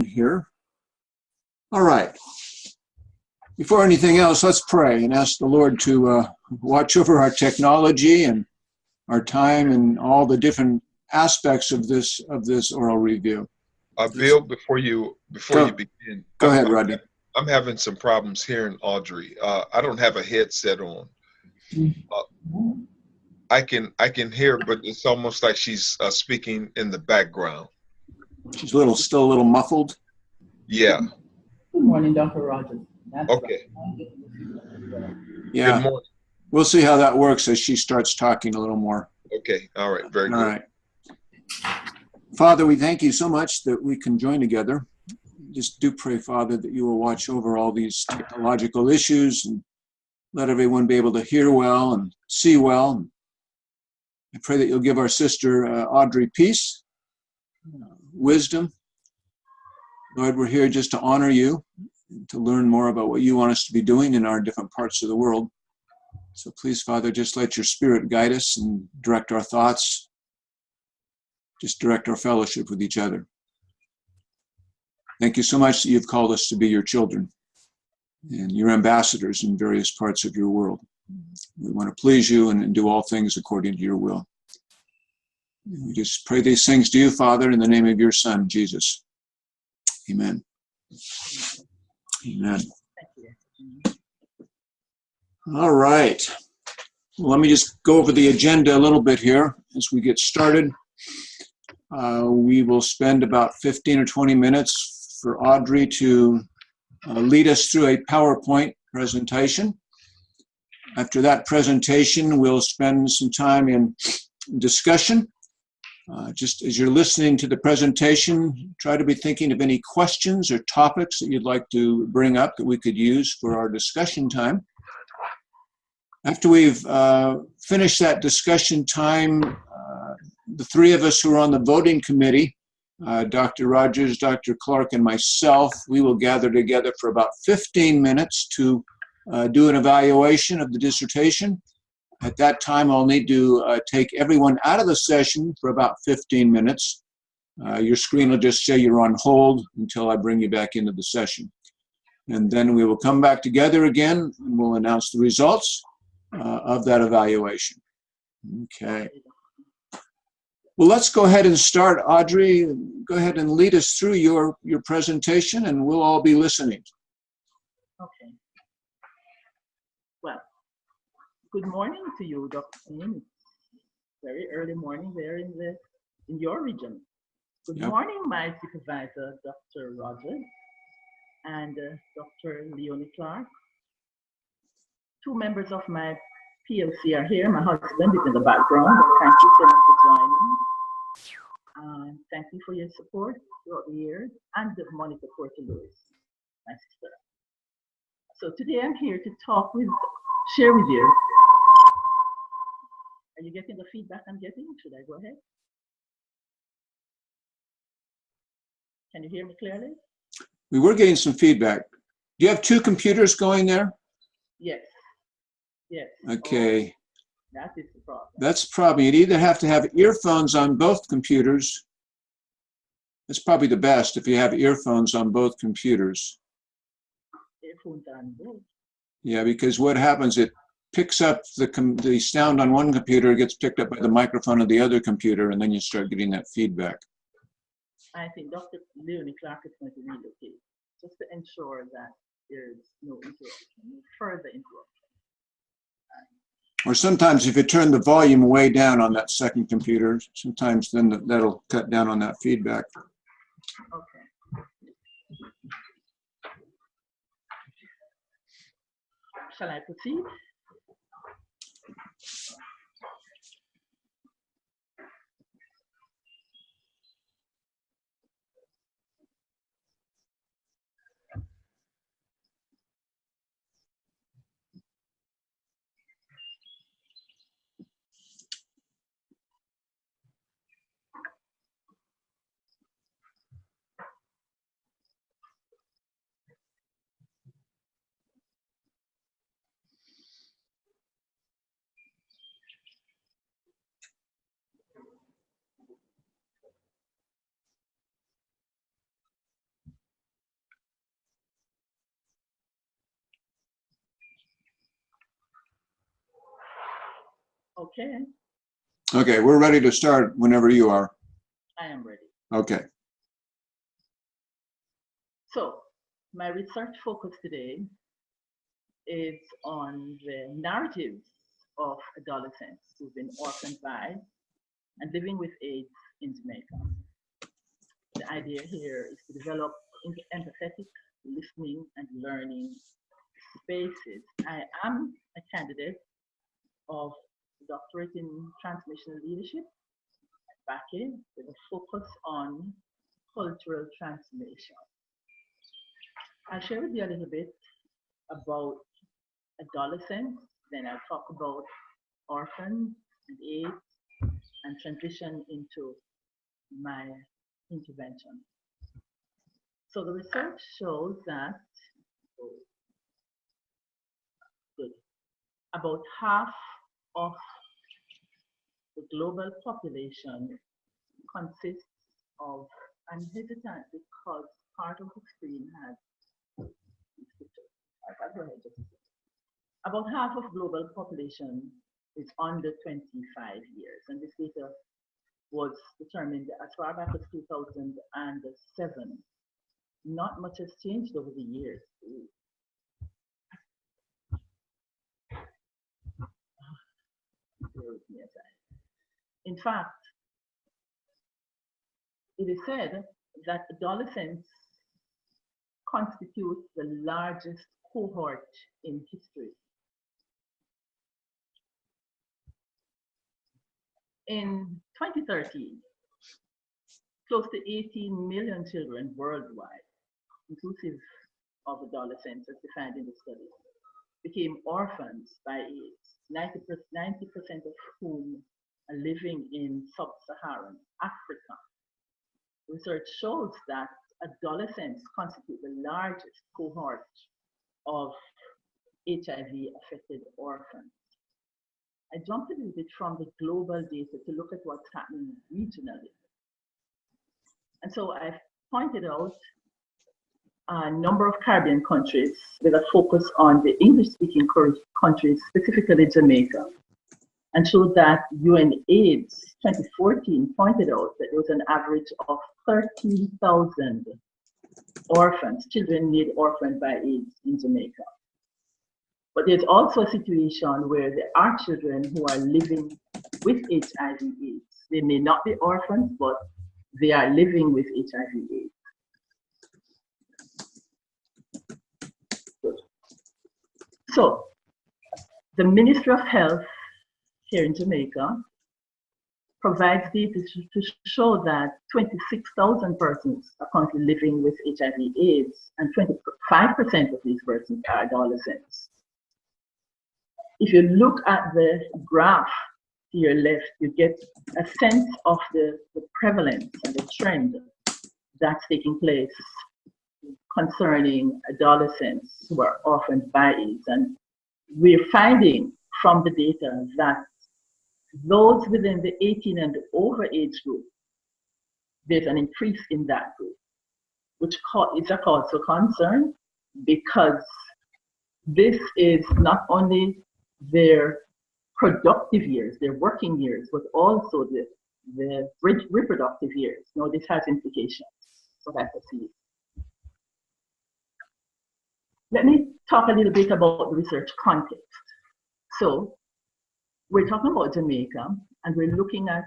here. All right. Before anything else, let's pray and ask the Lord to watch over our technology and our time and all the different aspects of this oral review. Bill, before you begin, go ahead, Rodney. I'm having some problems hearing Audrey. I don't have a headset on. I can hear, but it's almost like she's speaking in the background. She's still a little muffled. Yeah. Good morning, Dr. Rogers. Okay. Yeah. Good morning. We'll see how that works as she starts talking a little more. Okay. All right. Very good. All right. Father, we thank you so much that we can join together. Just do pray, Father, that you will watch over all these technological issues and let everyone be able to hear well and see well. I pray that you'll give our sister Audrey peace, wisdom. Lord, we're here just to honor you, to learn more about what you want us to be doing in our different parts of the world. So please, Father, just let your Spirit guide us and direct our thoughts. Just direct our fellowship with each other. Thank you so much that you've called us to be your children and your ambassadors in various parts of your world. We want to please you and do all things according to your will. We just pray these things to you, Father, in the name of your Son, Jesus. Amen. Amen. All right. Well, let me just go over the agenda a little bit here as we get started. We will spend about 15 or 20 minutes for Audrey to lead us through a PowerPoint presentation. After that presentation, we'll spend some time in discussion. Just as you're listening to the presentation, try to be thinking of any questions or topics that you'd like to bring up that we could use for our discussion time. After we've finished that discussion time, the three of us who are on the voting committee, Dr. Rogers, Dr. Clark, and myself, we will gather together for about 15 minutes to do an evaluation of the dissertation. At that time, I'll need to take everyone out of the session for about 15 minutes. Your screen will just say you're on hold until I bring you back into the session. And then we will come back together again and we'll announce the results of that evaluation. Okay. Well, let's go ahead and start. Audrey, go ahead and lead us through your presentation and we'll all be listening. Okay. Well, good morning to you, Dr. Sim. Very early morning there in your region. Good morning, my supervisor, Dr. Rogers, and Dr. Leonie Clark. Two members of my PLC are here. My husband is in the background. Thank you so much for joining. Thank you for your support throughout the years and the Monica Porter-Lewis, my sister. So today I'm here to share with you. Are you getting the feedback I'm getting? Should I go ahead? Can you hear me clearly? We were getting some feedback. Do you have two computers going there? Yes. Yes. Okay. Oh, that is the problem. That's probably, you'd either have to have earphones on both computers. That's probably the best if you have earphones on both computers. Earphones on both? Yeah, because what happens, it picks up the sound on one computer, gets picked up by the microphone of the other computer, and then you start getting that feedback. I think Dr. Leonie Clark is going to relocate just to ensure that there's no interruption, no further interruption. Or sometimes if you turn the volume way down on that second computer, sometimes then that'll cut down on that feedback. Okay. Shall I proceed? Okay, Okay, we're ready to start whenever you are. I am ready. Okay. So, my research focus today is on the narratives of adolescents who've been orphaned by and living with AIDS in Jamaica. The idea here is to develop empathetic listening and learning spaces. I am a candidate of doctorate in transformational leadership at BACE with a focus on cultural transformation. I'll share with you a little bit about adolescents, then I'll talk about orphans and AIDS and transition into my intervention. So the research shows that about half of the global population consists of, I'm hesitant because part of the screen has about half of global population is under 25 years, and this data was determined as far back as 2007. Not much has changed over the years. In fact, it is said that adolescents constitute the largest cohort in history. In 2013, close to 18 million children worldwide, inclusive of adolescents as defined in the study, became orphans by AIDS, 90% of whom are living in sub-Saharan Africa. Research shows that adolescents constitute the largest cohort of HIV-affected orphans. I jumped a little bit from the global data to look at what's happening regionally. And so I've pointed out a number of Caribbean countries with a focus on the English-speaking countries, specifically Jamaica, and showed that UNAIDS 2014 pointed out that there was an average of 13,000 orphans, children made orphaned by AIDS in Jamaica. But there's also a situation where there are children who are living with HIV/AIDS. They may not be orphans, but they are living with HIV/AIDS. Good. So, the Ministry of Health here in Jamaica provides data to show that 26,000 persons are currently living with HIV/AIDS, and 25% of these persons are adolescents. If you look at the graph to your left, you get a sense of the prevalence and the trend that's taking place concerning adolescents who are orphaned by AIDS. And we're finding from the data that those within the 18 and over age group, there's an increase in that group, which is a cause for concern because this is not only their productive years, their working years, but also the reproductive years. Now, this has implications for that perceived. Let me talk a little bit about the research context. So, we're talking about Jamaica, and we're looking at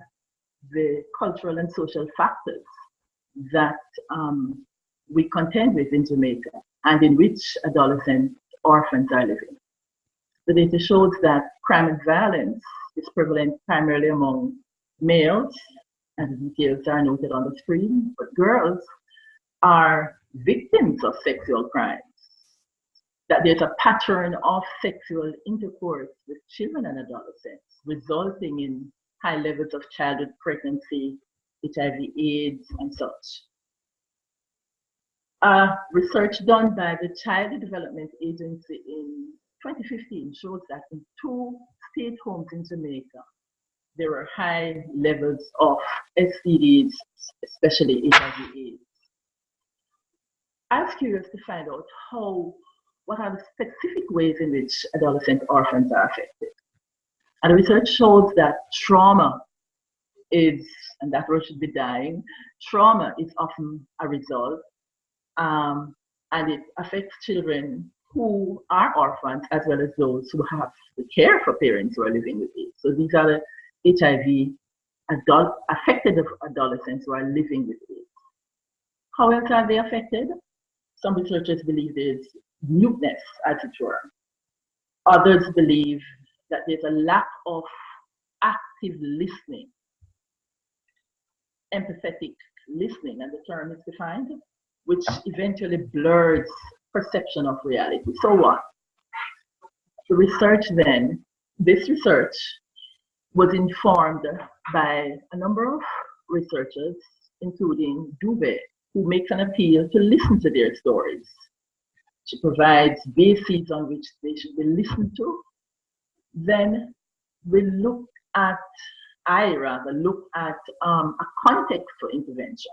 the cultural and social factors that we contend with in Jamaica and in which adolescent orphans are living. The data shows that crime and violence is prevalent primarily among males, and the details are noted on the screen, but girls are victims of sexual crimes. That there's a pattern of sexual intercourse with children and adolescents, resulting in high levels of childhood pregnancy, HIV/AIDS, and such. Research done by the Child Development Agency in 2015 shows that in 2 state homes in Jamaica, there were high levels of STDs, especially HIV/AIDS. I was curious to find out what are the specific ways in which adolescent orphans are affected. And the research shows that trauma is, and that word should be dying, trauma is often a result, and it affects children who are orphans as well as those who have to care for parents who are living with AIDS. So these are the HIV affected adolescents who are living with AIDS. How else are they affected? Some researchers believe there's muteness, as it were. Others believe that there's a lack of active listening, empathetic listening, and the term is defined, which eventually blurs perception of reality. So what? The research then, this research was informed by a number of researchers, including Dubé, who makes an appeal to listen to their stories. She provides bases on which they should be listened to. Then we look at, look at a context for intervention.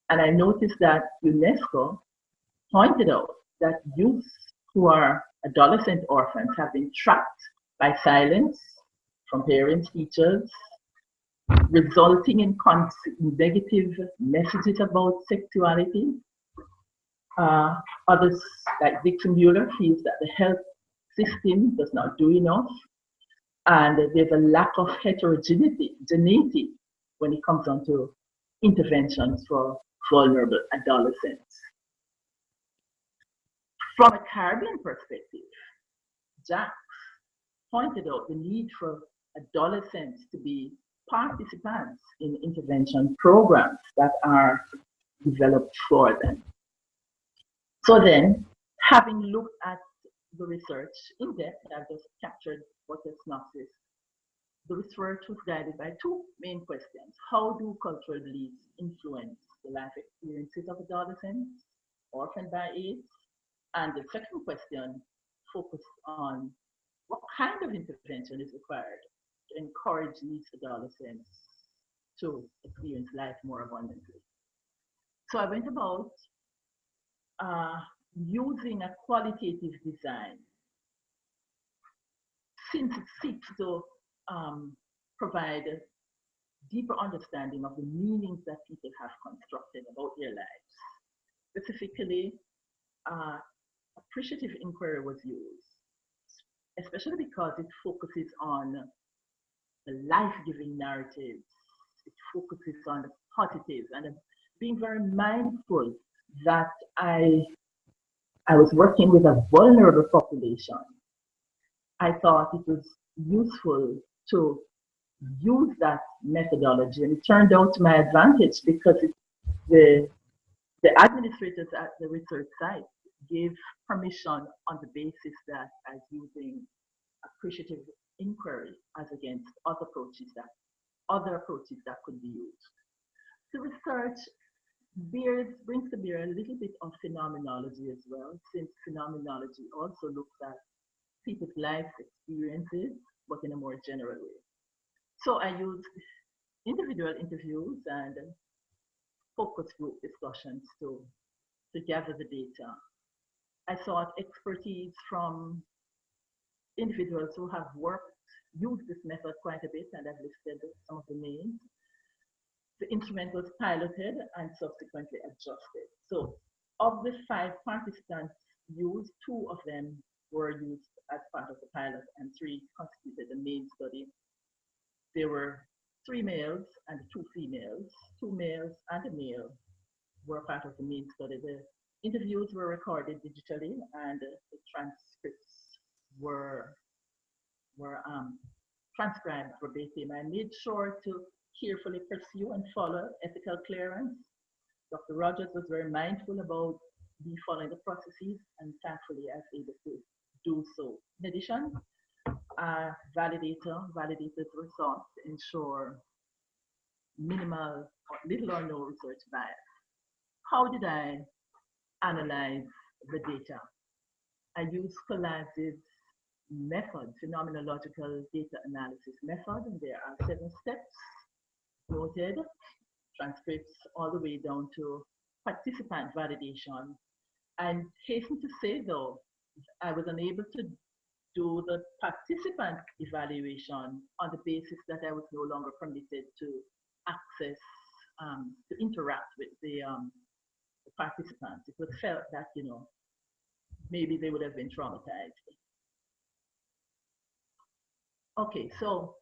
And I noticed that UNESCO pointed out that youth who are adolescent orphans have been trapped by silence from parents, teachers, resulting in negative messages about sexuality. Others, like Dixon Mueller, feels that the health system does not do enough, and there's a lack of heterogeneity when it comes down to interventions for vulnerable adolescents. From a Caribbean perspective, Jack pointed out the need for adolescents to be participants in intervention programs that are developed for them. So then, having looked at the research in depth, I've just captured what a synopsis. The research was guided by two main questions. How do cultural beliefs influence the life experiences of adolescents orphaned by AIDS? And the second question focused on what kind of intervention is required to encourage these adolescents to experience life more abundantly. So I went about using a qualitative design, since it seeks to provide a deeper understanding of the meanings that people have constructed about their lives. Specifically, appreciative inquiry was used, especially because it focuses on the life-giving narratives. It focuses on the positive, and being very mindful that I was working with a vulnerable population. I thought it was useful to use that methodology, and it turned out to my advantage because the administrators at the research site gave permission on the basis that I was using appreciative inquiry as against other approaches that could be used. The research brings to bear a little bit of phenomenology as well, since phenomenology also looks at people's life experiences, but in a more general way. So I used individual interviews and focus group discussions to gather the data. I sought expertise from individuals who have used this method quite a bit, and I've listed some of the names. The instrument was piloted and subsequently adjusted. So of the 5 participants used, 2 of them were used as part of the pilot and 3 constituted the main study. There were 3 males and 2 females. 2 males and a male were part of the main study. The interviews were recorded digitally, and the transcripts were transcribed verbatim. I made sure to carefully pursue and follow ethical clearance. Dr. Rogers was very mindful about me following the processes, and thankfully I was able to do so. In addition, validators were sought to ensure minimal or little or no research bias. How did I analyze the data? I used Collage's method, phenomenological data analysis method, and there are 7 steps noted, transcripts all the way down to participant validation. I'm hasten to say though, I was unable to do the participant evaluation on the basis that I was no longer permitted to access, to interact with the participants. It was felt that, you know, maybe they would have been traumatized. Okay, so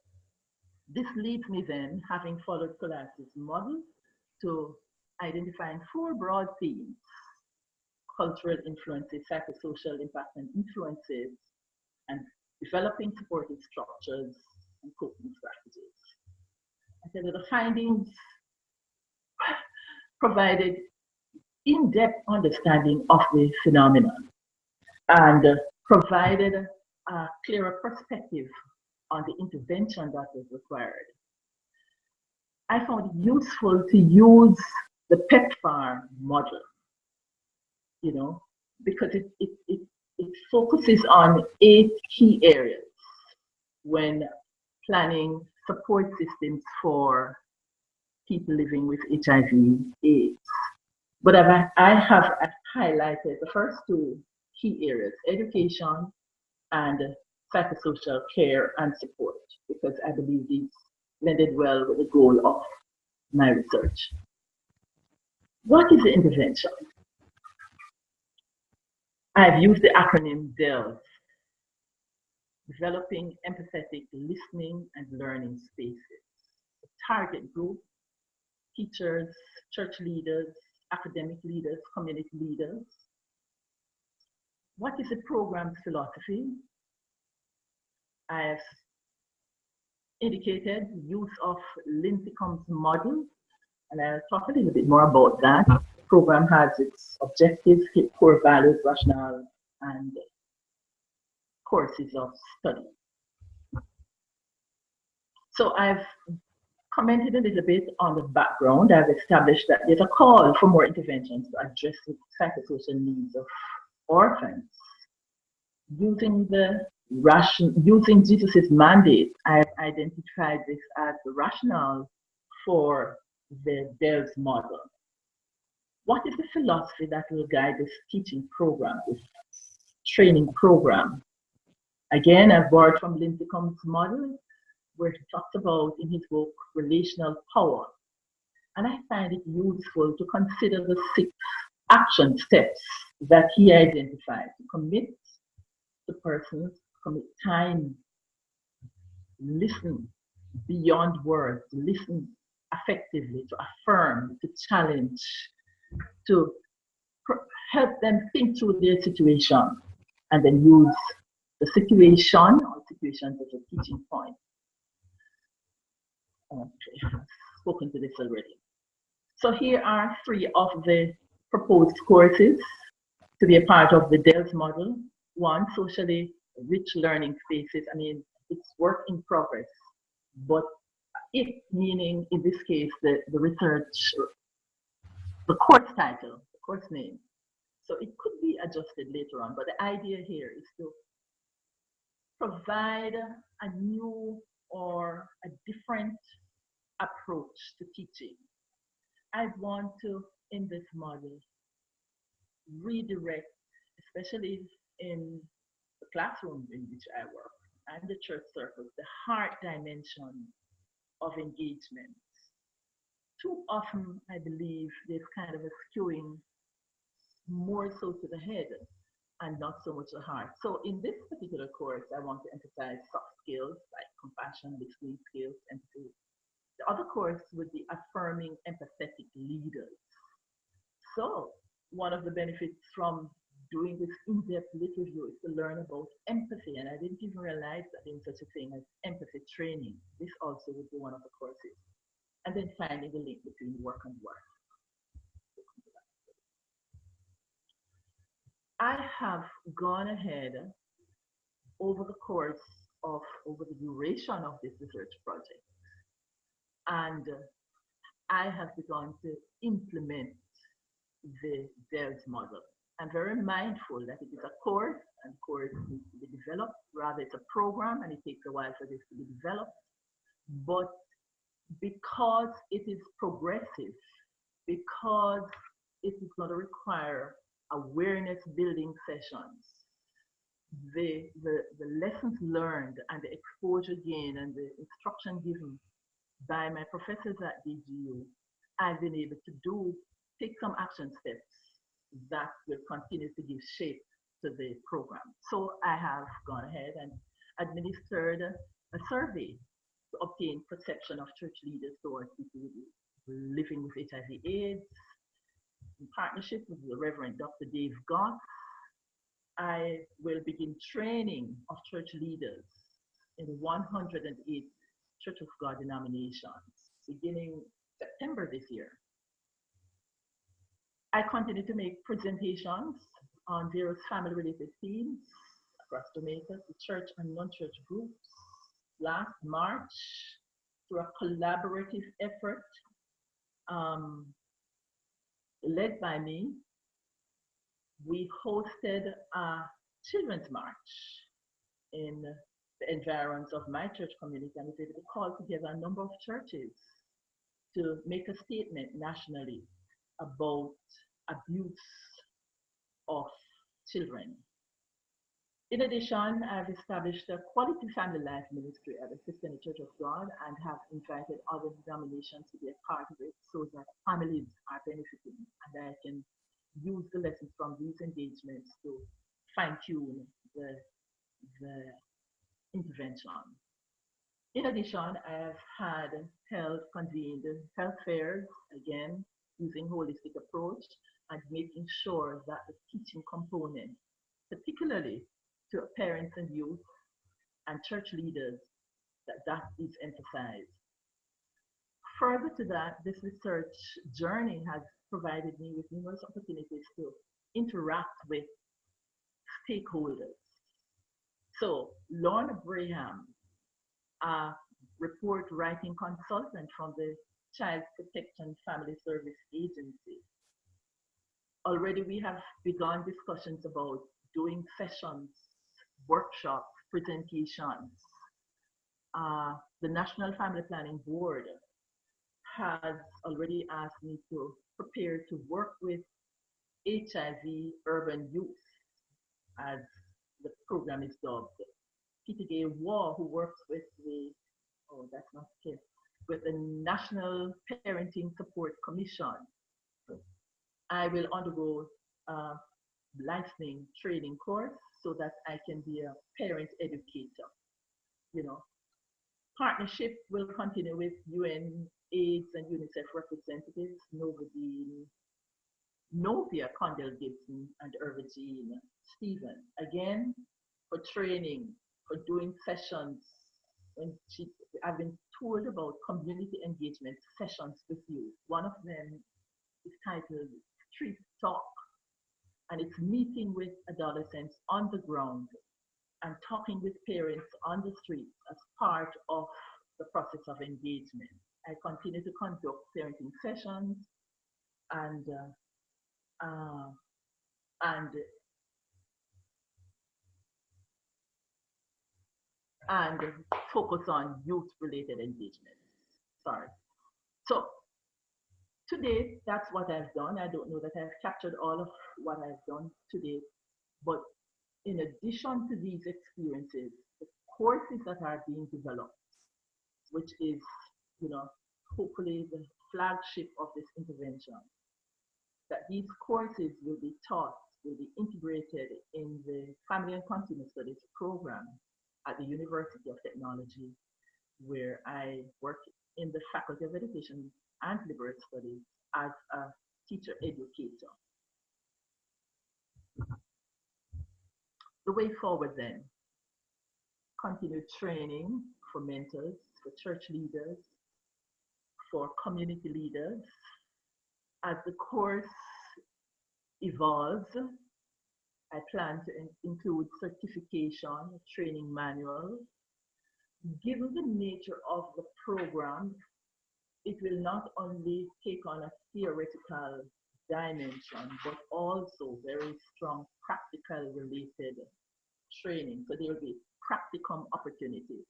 this leads me then, having followed Colas's model, to identifying 4 broad themes: cultural influences, psychosocial impact and influences, and developing supportive structures and coping strategies. I said that the findings provided in-depth understanding of the phenomenon and provided a clearer perspective on the intervention that was required. I found it useful to use the PEPFAR model, you know, because it focuses on 8 key areas when planning support systems for people living with HIV/AIDS. But I have highlighted the first 2 key areas: education and psychosocial care and support, because I believe these blended well with the goal of my research. What is the intervention? I've used the acronym DELS, Developing Empathetic Listening and Learning Spaces. The target group: teachers, church leaders, academic leaders, community leaders. What is the program's philosophy? I have indicated use of Lincecum's model, and I'll talk a little bit more about that. The program has its objectives, core values, rationale, and courses of study. So I've commented a little bit on the background. I've established that there's a call for more interventions to address the psychosocial needs of orphans. Using Jesus's mandate, I've identified this as the rationale for the DELS model. What is the philosophy that will guide this teaching program, this training program? Again, I've borrowed from Lincecum's model, where he talks about in his book relational power. And I find it useful to consider the 6 action steps that he identified: to commit the persons, commit time, listen beyond words, to listen effectively, to affirm, to challenge, to help them think through their situation, and then use the situation or situations as a teaching point. Okay, I've spoken to this already. So here are 3 of the proposed courses to be a part of the DELS model. 1, socially rich learning spaces. I mean, it's work in progress, but it meaning in this case the research, the course title, the course name. So it could be adjusted later on, but the idea here is to provide a new or a different approach to teaching. I want to, in this model, redirect, especially in the classroom in which I work and the church circles, the heart dimension of engagement. Too often, I believe there's kind of a skewing more so to the head and not so much the heart. So in this particular course, I want to emphasize soft skills like compassion, listening skills, empathy. The other course would be affirming empathetic leaders. So one of the benefits from doing this in-depth literature review is to learn about empathy, and I didn't even realize that there was such a thing as empathy training. This also would be one of the courses. And then finding the link between work and work. I have gone ahead over the duration of this research project, and I have begun to implement the DELS model. I'm very mindful that it is a course, and course needs to be developed. Rather, it's a program, and it takes a while for this to be developed. But because it is progressive, because it is going to require awareness building sessions, the lessons learned and the exposure gained and the instruction given by my professors at DGU, I've been able to take some action steps that will continue to give shape to the program. So I have gone ahead and administered a survey to obtain perception of church leaders towards people living with HIV/AIDS in partnership with the Reverend Dr. Dave Goss. I will begin training of church leaders in 108 Church of God denominations beginning September this year. I continue to make presentations on various family-related themes across Jamaica to church and non-church groups. Last March, through a collaborative effort led by me, we hosted a children's march in the environs of my church community, and we called together a number of churches to make a statement nationally about abuse of children. In addition, I've established a quality family life ministry at the Christian Church of God and have invited other denominations to be a part of it so that families are benefiting, and I can use the lessons from these engagements to fine-tune the intervention. In addition, I have convened health fairs, again, using holistic approach and making sure that the teaching component, particularly to parents and youth and church leaders, that is emphasized. Further to that, this research journey has provided me with numerous opportunities to interact with stakeholders. So Lorna Braham, a report writing consultant from the Child Protection Family Service Agency. Already we have begun discussions about doing sessions, workshops, presentations. The National Family Planning Board has already asked me to prepare to work with HIV urban youth, as the program is dubbed. Peter Gay Waugh, who works with with the National Parenting Support Commission. I will undergo a licensing training course so that I can be a parent educator. Partnership will continue with UN AIDS and UNICEF representatives, Novia Condell Gibson, and Irvine Stephen. Again, for training, for doing sessions. I've been told about community engagement sessions with youth. One of them is titled Street Talk, and it's meeting with adolescents on the ground and talking with parents on the streets as part of the process of engagement. I continue to conduct parenting sessions and focus on youth-related engagement. Sorry. So today, that's what I've done. I don't know that I've captured all of what I've done today, but in addition to these experiences, the courses that are being developed, which is, hopefully the flagship of this intervention, that these courses will be integrated in the Family and Consumer Studies program at the University of Technology, where I work in the Faculty of Education and Liberal Studies as a teacher educator. The way forward then, continued training for mentors, for church leaders, for community leaders. As the course evolves, I plan to include certification, training manual. Given the nature of the program, it will not only take on a theoretical dimension, but also very strong practical related training. So there will be practicum opportunities.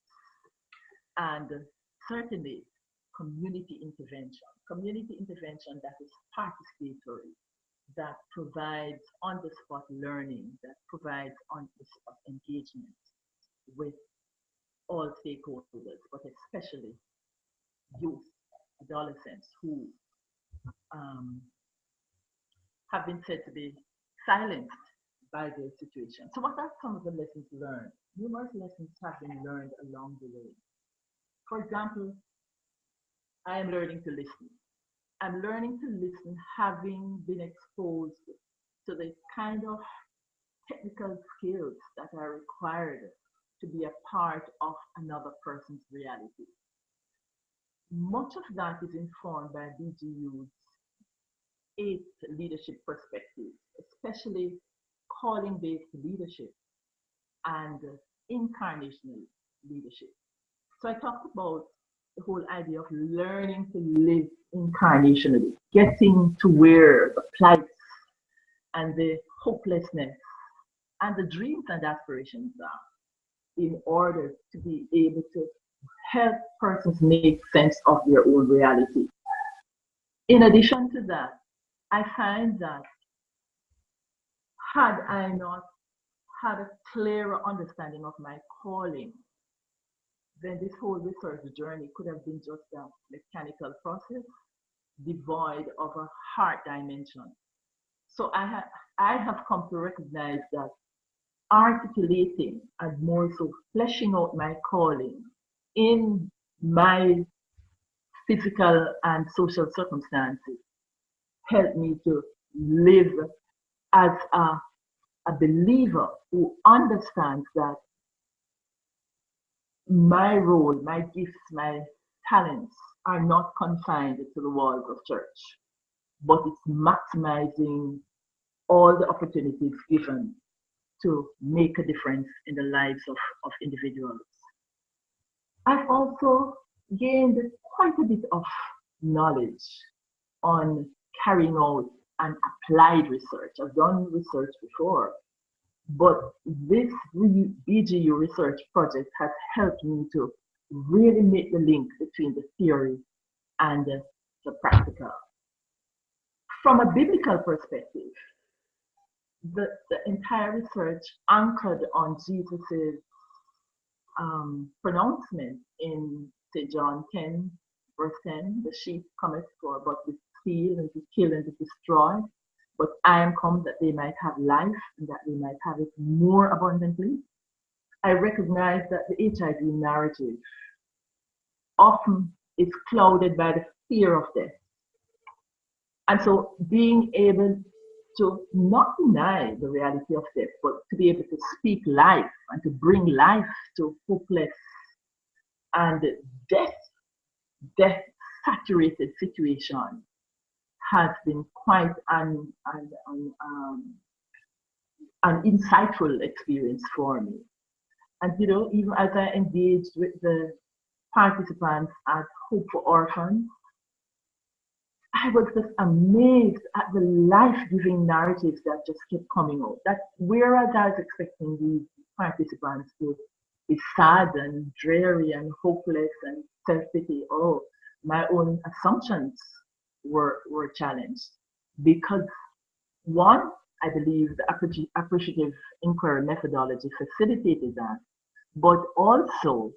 And certainly community intervention that is participatory, that provides on-the-spot learning, that provides on-the-spot engagement with all stakeholders, but especially youth, adolescents who have been said to be silenced by their situation. So what are some of the lessons learned? Numerous lessons have been learned along the way. For example, I am learning to listen. I'm learning to listen having been exposed to the kind of technical skills that are required to be a part of another person's reality. Much of that is informed by BGU's 8 leadership perspectives, especially calling-based leadership and incarnational leadership. So I talked about the whole idea of learning to live incarnationally, getting to where the plights and the hopelessness and the dreams and aspirations are in order to be able to help persons make sense of their own reality. In addition to that, I find that had I not had a clearer understanding of my calling, then this whole research journey could have been just a mechanical process devoid of a heart dimension. So I have come to recognize that articulating and more so fleshing out my calling in my physical and social circumstances helped me to live as a believer who understands that my role, my gifts, my talents are not confined to the walls of church, but it's maximizing all the opportunities given to make a difference in the lives of individuals. I've also gained quite a bit of knowledge on carrying out and applied research. I've done research before, but this BGU research project has helped me to really make the link between the theory and the practical. From a biblical perspective, the entire research anchored on Jesus's pronouncement in St. John 10, verse 10, the sheep cometh for but to steal and to kill and to destroy, but I am come that they might have life and that they might have it more abundantly. I recognize that the HIV narrative often is clouded by the fear of death. And so being able to not deny the reality of death, but to be able to speak life and to bring life to hopeless and death-saturated situation has been quite an insightful experience for me. And you know, even as I engaged with the participants at Hope for Orphans, I was just amazed at the life-giving narratives that just kept coming out. That whereas I was expecting these participants to be sad and dreary and hopeless and self-pity, oh, my own assumptions were challenged. Because one, I believe the appreciative inquiry methodology facilitated that, but also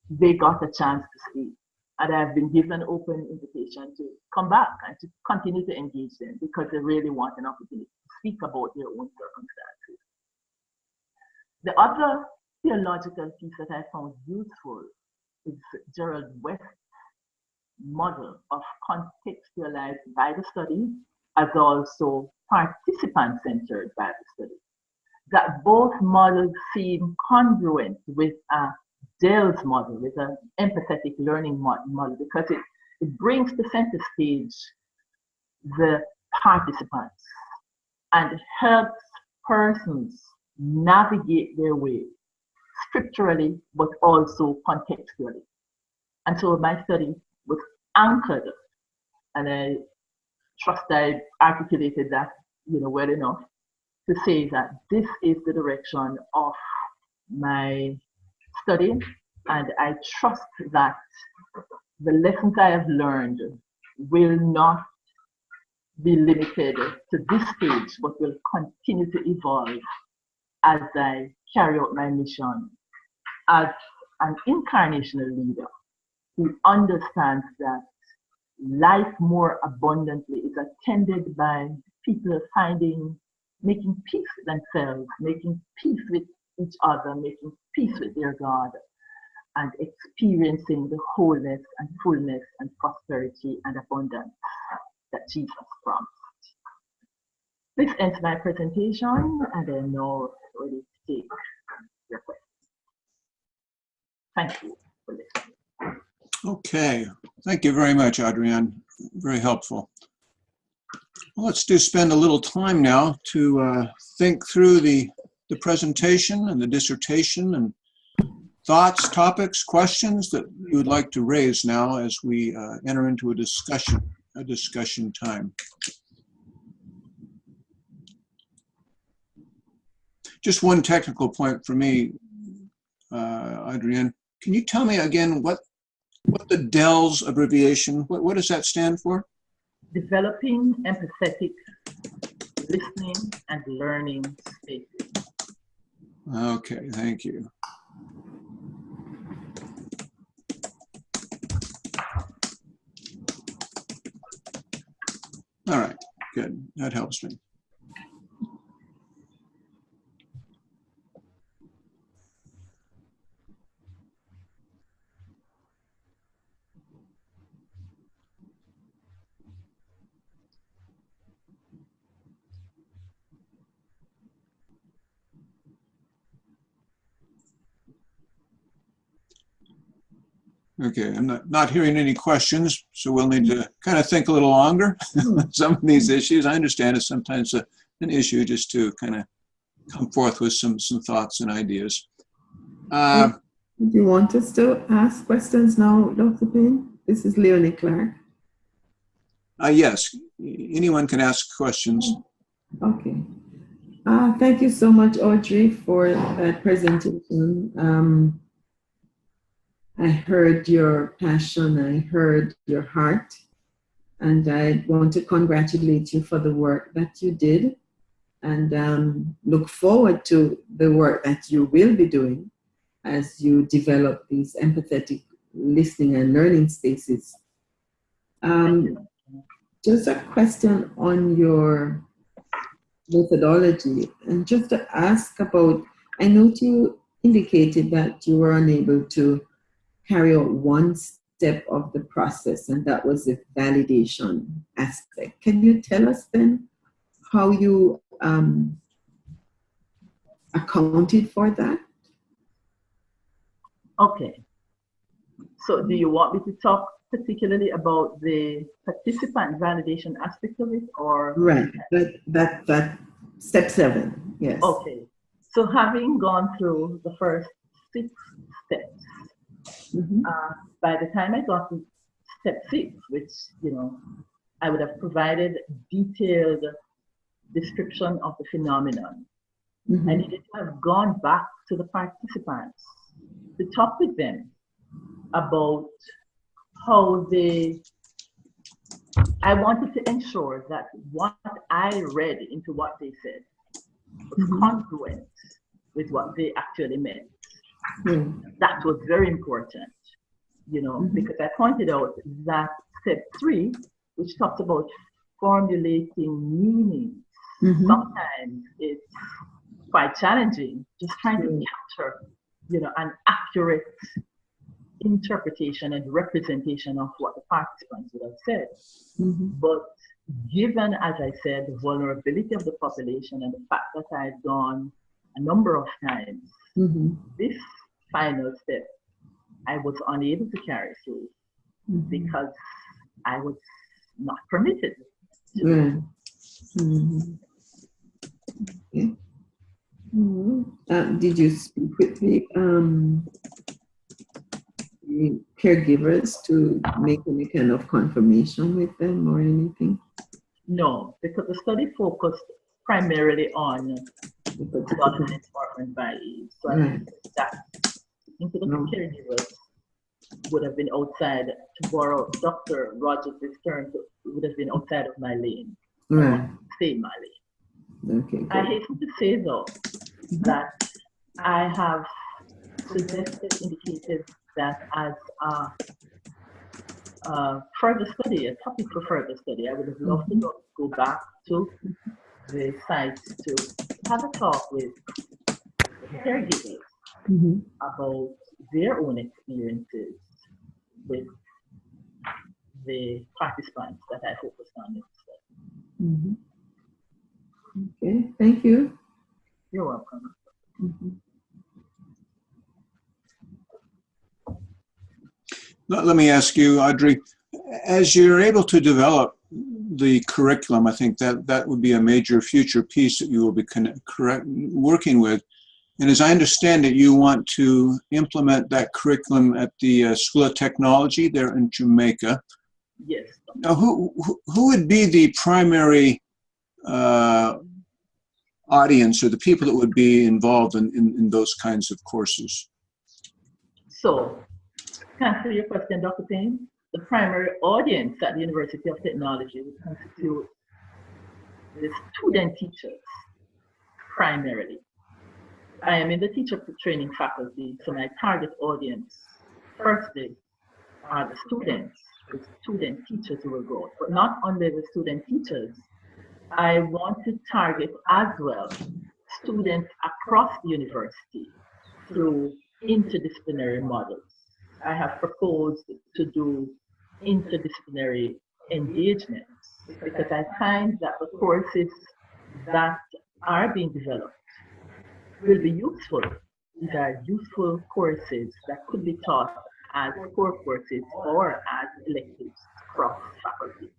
they got a chance to speak. And I've been given an open invitation to come back and to continue to engage them because they really want an opportunity to speak about their own circumstances. The other theological piece that I found useful is Gerald West's model of contextualized Bible study as also participant-centered Bible study. That both models seem congruent with Dale's model, with an empathetic learning model, because it brings to center stage the participants and helps persons navigate their way scripturally, but also contextually. And so my study was anchored, and I trust I articulated that well enough to say that this is the direction of my study, and I trust that the lessons I have learned will not be limited to this stage, but will continue to evolve as I carry out my mission as an incarnational leader who understands that life more abundantly is attended by people making peace with themselves, making peace with each other, making peace with their God, and experiencing the wholeness and fullness and prosperity and abundance that Jesus promised. This ends my presentation, and I'm now ready to take your questions. Thank you for listening. Okay, thank you very much, Adrienne. Very helpful. Well, let's spend a little time now to think through the presentation and the dissertation and thoughts, topics, questions that you would like to raise now as we enter into a discussion time. Just one technical point for me, Adrienne. Can you tell me again what the DELS abbreviation, what does that stand for? Developing empathetic listening and learning spaces. Okay, thank you. All right, good. That helps me. Okay, I'm not hearing any questions, so we'll need to kind of think a little longer on some of these issues. I understand it's sometimes an issue just to kind of come forth with some thoughts and ideas. Do you want us to ask questions now, Dr. Payne? This is Leonie Clark. Yes, anyone can ask questions. Okay. Thank you so much, Audrey, for that presentation. I heard your passion, I heard your heart, and I want to congratulate you for the work that you did, and look forward to the work that you will be doing as you develop these empathetic listening and learning spaces. Just a question on your methodology, and just to ask about, I note you indicated that you were unable to carry out one step of the process, and that was the validation aspect. Can you tell us then how you accounted for that? Okay. So do you want me to talk particularly about the participant validation aspect of it, or? Right, that step 7, yes. Okay. So having gone through the first 6 steps, by the time I got to step 6, which, I would have provided detailed description of the phenomenon, I needed to have gone back to the participants to talk with them about how I wanted to ensure that what I read into what they said was congruent with what they actually meant. That was very important, because I pointed out that step 3, which talks about formulating meanings, sometimes it's quite challenging, just trying to capture, an accurate interpretation and representation of what the participants would have said. But given, as I said, the vulnerability of the population and the fact that I had gone a number of times, this final step I was unable to carry through because I was not permitted to. Okay. Did you speak with the caregivers to make any kind of confirmation with them or anything? No, because the study focused primarily on adolescent orphan values. So that into the caregivers would have been outside, to borrow Dr. Rogers' term, would have been outside of my lane. Right. Say Mali. Okay. I Good. hasten to say though that I have indicated that as a further study, a topic for further study, I would have loved to go back to the site to have a talk with the caregivers Mm-hmm. about their own experiences with the participants that I focused on instead. Mm-hmm. Okay. Thank you. You're welcome. Mm-hmm. Let me ask you, Audrey, as you're able to develop the curriculum, I think that would be a major future piece that you will be working with. And as I understand it, you want to implement that curriculum at the School of Technology there in Jamaica. Yes. Now, who would be the primary audience or the people that would be involved in those kinds of courses? So, to answer your question, Dr. Payne, the primary audience at the University of Technology would constitute the student teachers primarily. I am in the teacher training faculty, so my target audience firstly are the students teachers who will go, but not only the student teachers. I want to target as well students across the university through interdisciplinary models. I have proposed to do interdisciplinary engagements because I find that the courses that are being developed will be useful. These are useful courses that could be taught as core courses or as electives across faculty.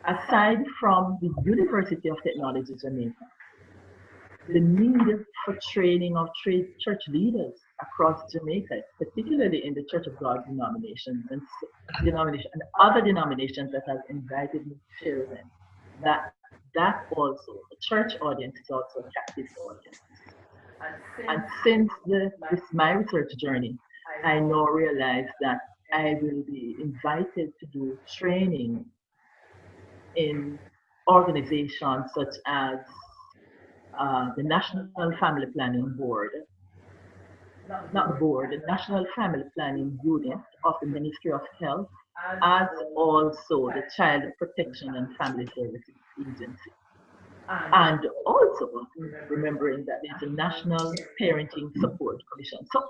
Aside from the University of Technology Jamaica, the need for training of church leaders across Jamaica, particularly in the Church of God denominations and other denominations that have invited me to share with them, that also, the church audience is also a captive audience. And since my research journey, I now realize that I will be invited to do training in organizations such as the National Family Planning Board, not the board, the National Family Planning Unit of the Ministry of Health, as also the Child Protection and Family Services Agency. And also remembering that there's a National Parenting Support Commission. So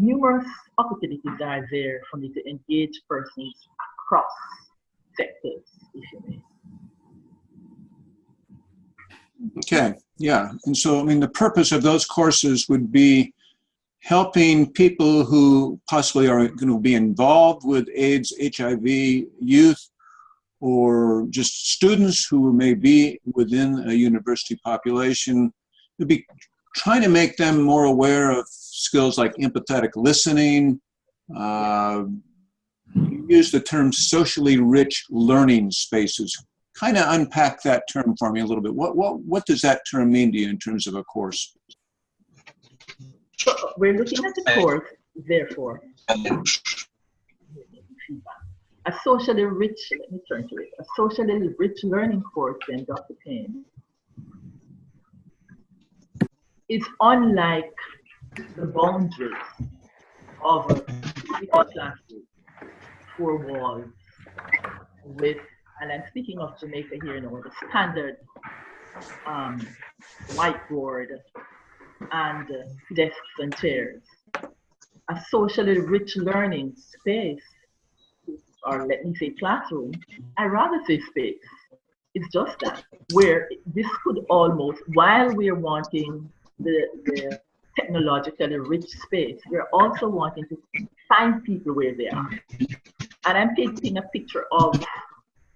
numerous opportunities are there for me to engage persons across sectors, if you may. Okay, yeah. And so, I mean, the purpose of those courses would be helping people who possibly are going to be involved with AIDS, HIV, youth, or just students who may be within a university population. Would be trying to make them more aware of skills like empathetic listening. You use the term socially rich learning spaces. Kind of unpack that term for me a little bit. What does that term mean to you in terms of a course? We're looking at the course, therefore, a socially rich, let me turn to it, a socially rich learning course then, Dr. Payne, is unlike the boundaries of a typical classroom, four walls, with, and I'm speaking of Jamaica here now, the standard whiteboard and desks and chairs. A socially rich learning space, or let me say classroom, I rather say space. It's just that, where this could almost, while we're wanting the technologically rich space, we're also wanting to find people where they are. And I'm painting a picture of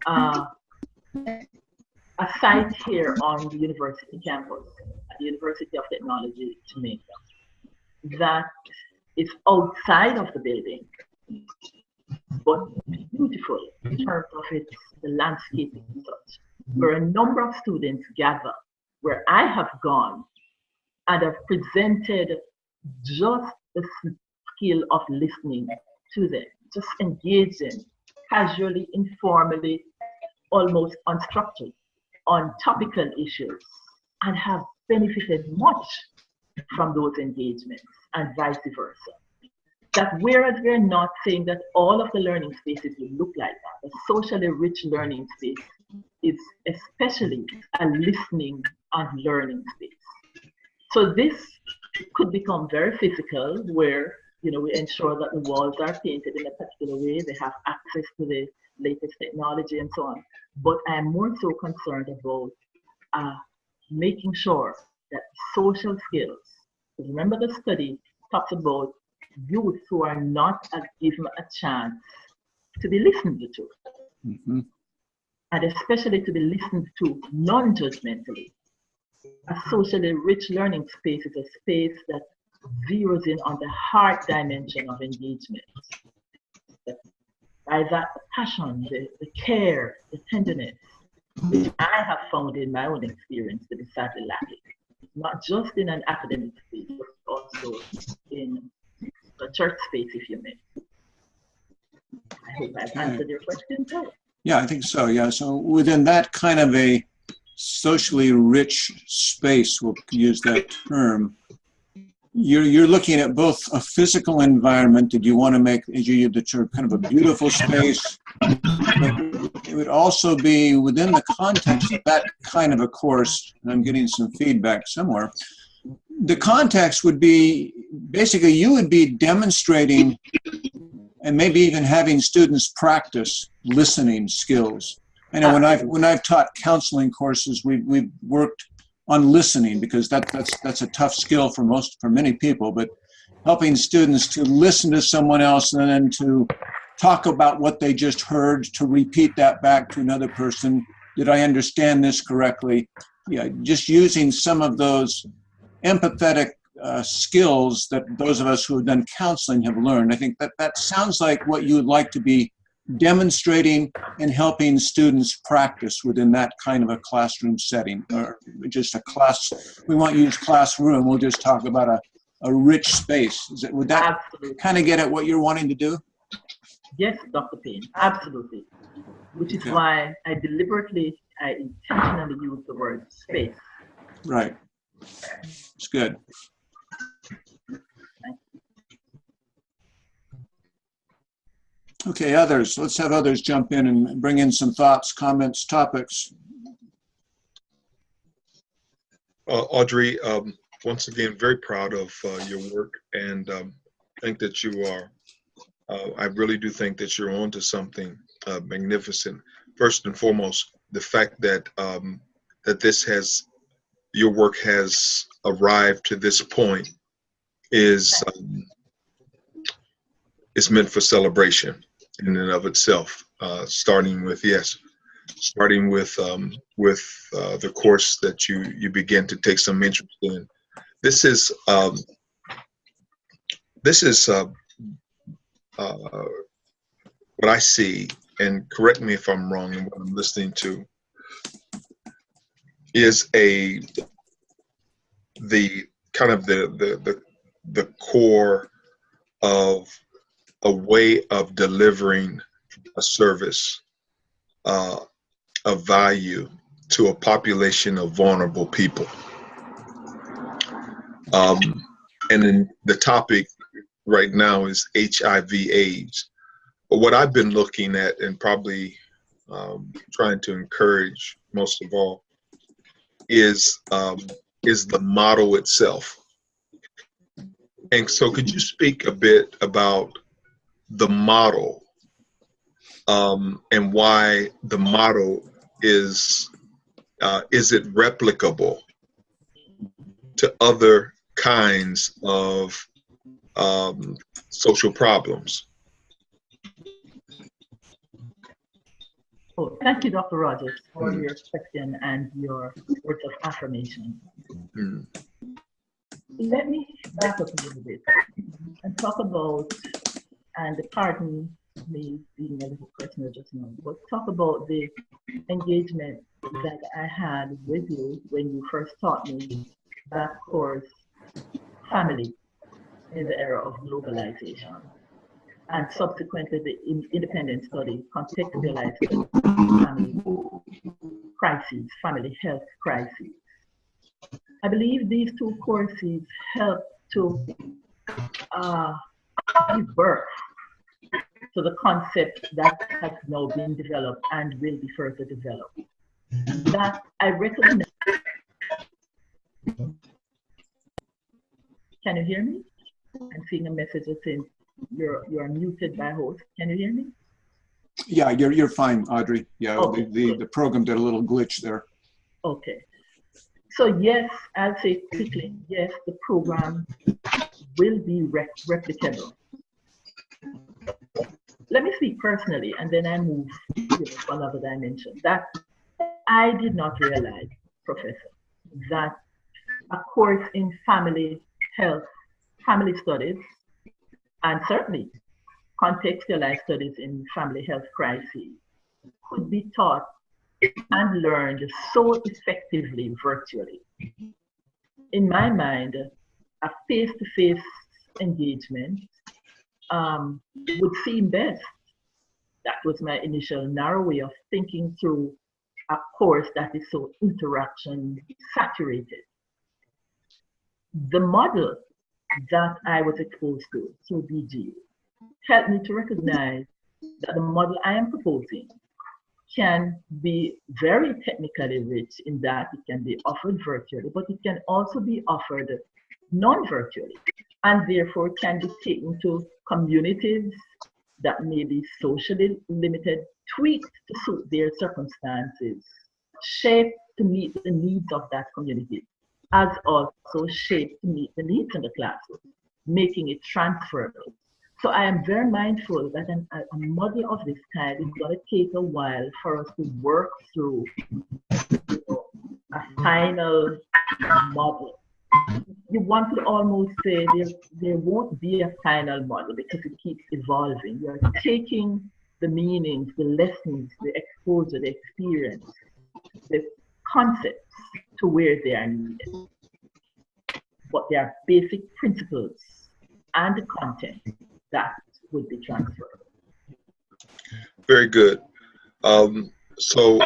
a site here on the university campus, at the University of Technology, Jamaica, that is outside of the building, but beautiful in terms of the landscape and such, where a number of students gather, where I have gone and have presented just the skill of listening to them, just engaging casually, informally, almost unstructured. on topical issues and have benefited much from those engagements, and vice versa. That whereas we're not saying that all of the learning spaces will look like that, a socially rich learning space is especially a listening and learning space. So this could become very physical, where we ensure that the walls are painted in a particular way, they have access to the latest technology and so on. But I'm more so concerned about making sure that social skills, because remember the study talks about youth who are not given a chance to be listened to, and especially to be listened to non-judgmentally. A socially rich learning space is a space that zeroes in on the heart dimension of engagement. By that, the passion, the care, the tenderness, which I have found in my own experience to be sadly lacking, not just in an academic space, but also in the church space, if you may. I hope I've answered your question, too. Yeah, I think so. Yeah, so within that kind of a socially rich space, we'll use that term, you're looking at both a physical environment that you want to make, as you the term, kind of a beautiful space, but it would also be within the context of that kind of a course, and I'm getting some feedback somewhere, the context would be, basically you would be demonstrating and maybe even having students practice listening skills. I know when I've taught counseling courses, we've worked on listening, because that's a tough skill for many people, but helping students to listen to someone else and then to talk about what they just heard, to repeat that back to another person. Did I understand this correctly? Yeah, just using some of those empathetic skills that those of us who have done counseling have learned. I think that sounds like what you would like to be demonstrating and helping students practice within that kind of a classroom setting, or just a class. We won't use classroom, we'll just talk about a rich space. Would that Absolutely. kind of get at what you're wanting to do? Yes, Dr. Payne, absolutely. Which is why I intentionally use the word space. Right. It's good. Okay, others. Let's have others jump in and bring in some thoughts, comments, topics. Audrey, once again, very proud of your work, and think that you are, I really do think that you're onto something magnificent. First and foremost, the fact that that your work has arrived to this point is meant for celebration in and of itself. Starting with the course that you begin to take some interest in. This is what I see, and correct me if I'm wrong in what I'm listening to, is the core of a way of delivering a service of value to a population of vulnerable people. And then the topic right now is HIV/AIDS. But what I've been looking at, and probably trying to encourage most of all, is the model itself. And so could you speak a bit about the model, and why the model is it replicable to other kinds of social problems? Oh, thank you, Dr. Rogers, for your question and your words of affirmation. Let me back up a little bit and talk about, and pardon me being a little personal just now, but talk about the engagement that I had with you when you first taught me that course, Family in the Era of Globalization, and subsequently the independent study, Contextualized Family. crises, family health crises. I believe these two courses help to give birth to the concept that has now been developed and will be further developed. That I recognize. Can you hear me? I'm seeing a message that says you're muted by host. Can you hear me? Yeah, you're fine, Audrey. Yeah, Okay, the program did a little glitch there. Okay. So yes, I'll say quickly, yes, the program will be replicable. Let me speak personally, and then I move to another dimension. That I did not realize, Professor, that a course in family health, family studies, and certainly contextualized studies in family health crises could be taught and learned so effectively virtually. In my mind, a face-to-face engagement would seem best. That was my initial narrow way of thinking through a course that is so interaction saturated. The model that I was exposed to through BG helped me to recognize that the model I am proposing can be very technically rich in that it can be offered virtually, but it can also be offered non-virtually, and therefore can be taken to communities that may be socially limited, tweaked to suit their circumstances, shaped to meet the needs of that community, as also shaped to meet the needs in the classroom, making it transferable. So I am very mindful that a model of this kind is going to take a while for us to work through a final model. You want to almost say there won't be a final model because it keeps evolving. You're taking the meanings, the lessons, the exposure, the experience, the concepts to where they are needed. But there are basic principles and the content that would be transferred. Very good. So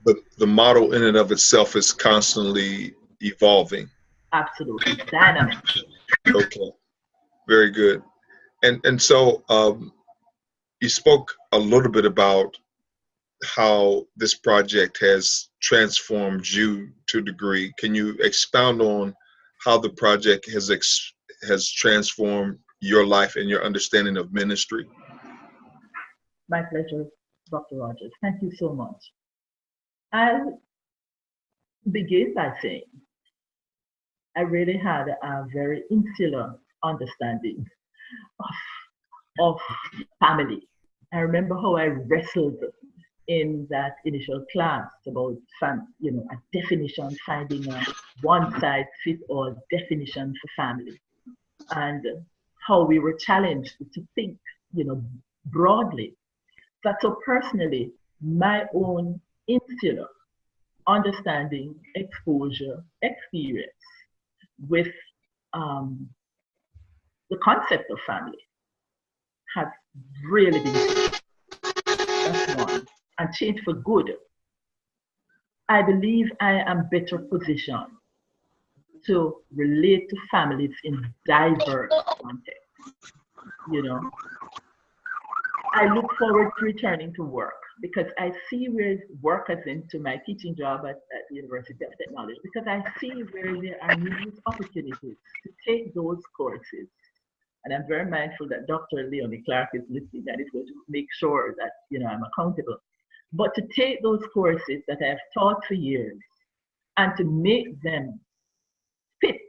the model in and of itself is constantly evolving. Absolutely, dynamic. Okay, very good. And so you spoke a little bit about how this project has transformed you to a degree. Can you expound on how the project has transformed your life and your understanding of ministry? My pleasure, Dr. Rogers. Thank you so much. I'll begin by saying I really had a very insular understanding of family. I remember how I wrestled in that initial class about a definition, finding a one-size-fits-all definition for family, and how we were challenged to think, broadly. But so personally, my own insular understanding, exposure, experience with the concept of family has really been that's one, and changed for good. I believe I am better positioned to relate to families in diverse contexts. I look forward to returning to work because I see where work has into my teaching job at the University of Technology, because I see where there are numerous opportunities to take those courses. And I'm very mindful that Dr. Leonie Clark is listening and is going to make sure that I'm accountable. But to take those courses that I've taught for years and to make them fit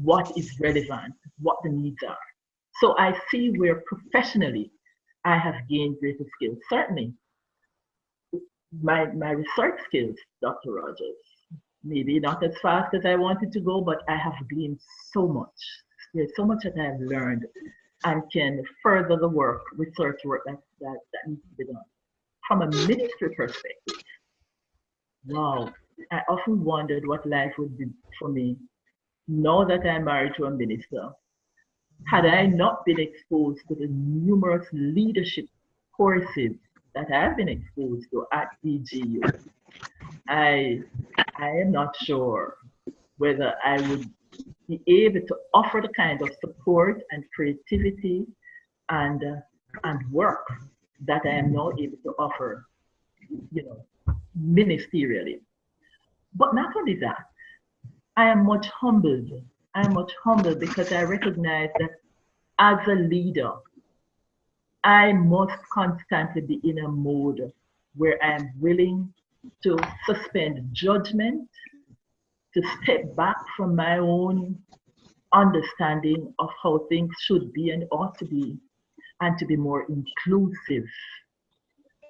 what is relevant, what the needs are. So I see where professionally I have gained greater skills. Certainly, my research skills, Dr. Rogers, maybe not as fast as I wanted to go, but I have gained so much. There's so much that I have learned and can further the work, research work that needs to be done. From a ministry perspective, wow, I often wondered what life would be for me now that I'm married to a minister. Had I not been exposed to the numerous leadership courses that I've been exposed to at BGU, I am not sure whether I would be able to offer the kind of support and creativity and work that I am now able to offer, ministerially. But not only that, I am much humbled. I am much humbled because I recognize that as a leader, I must constantly be in a mode where I am willing to suspend judgment, to step back from my own understanding of how things should be and ought to be, and to be more inclusive.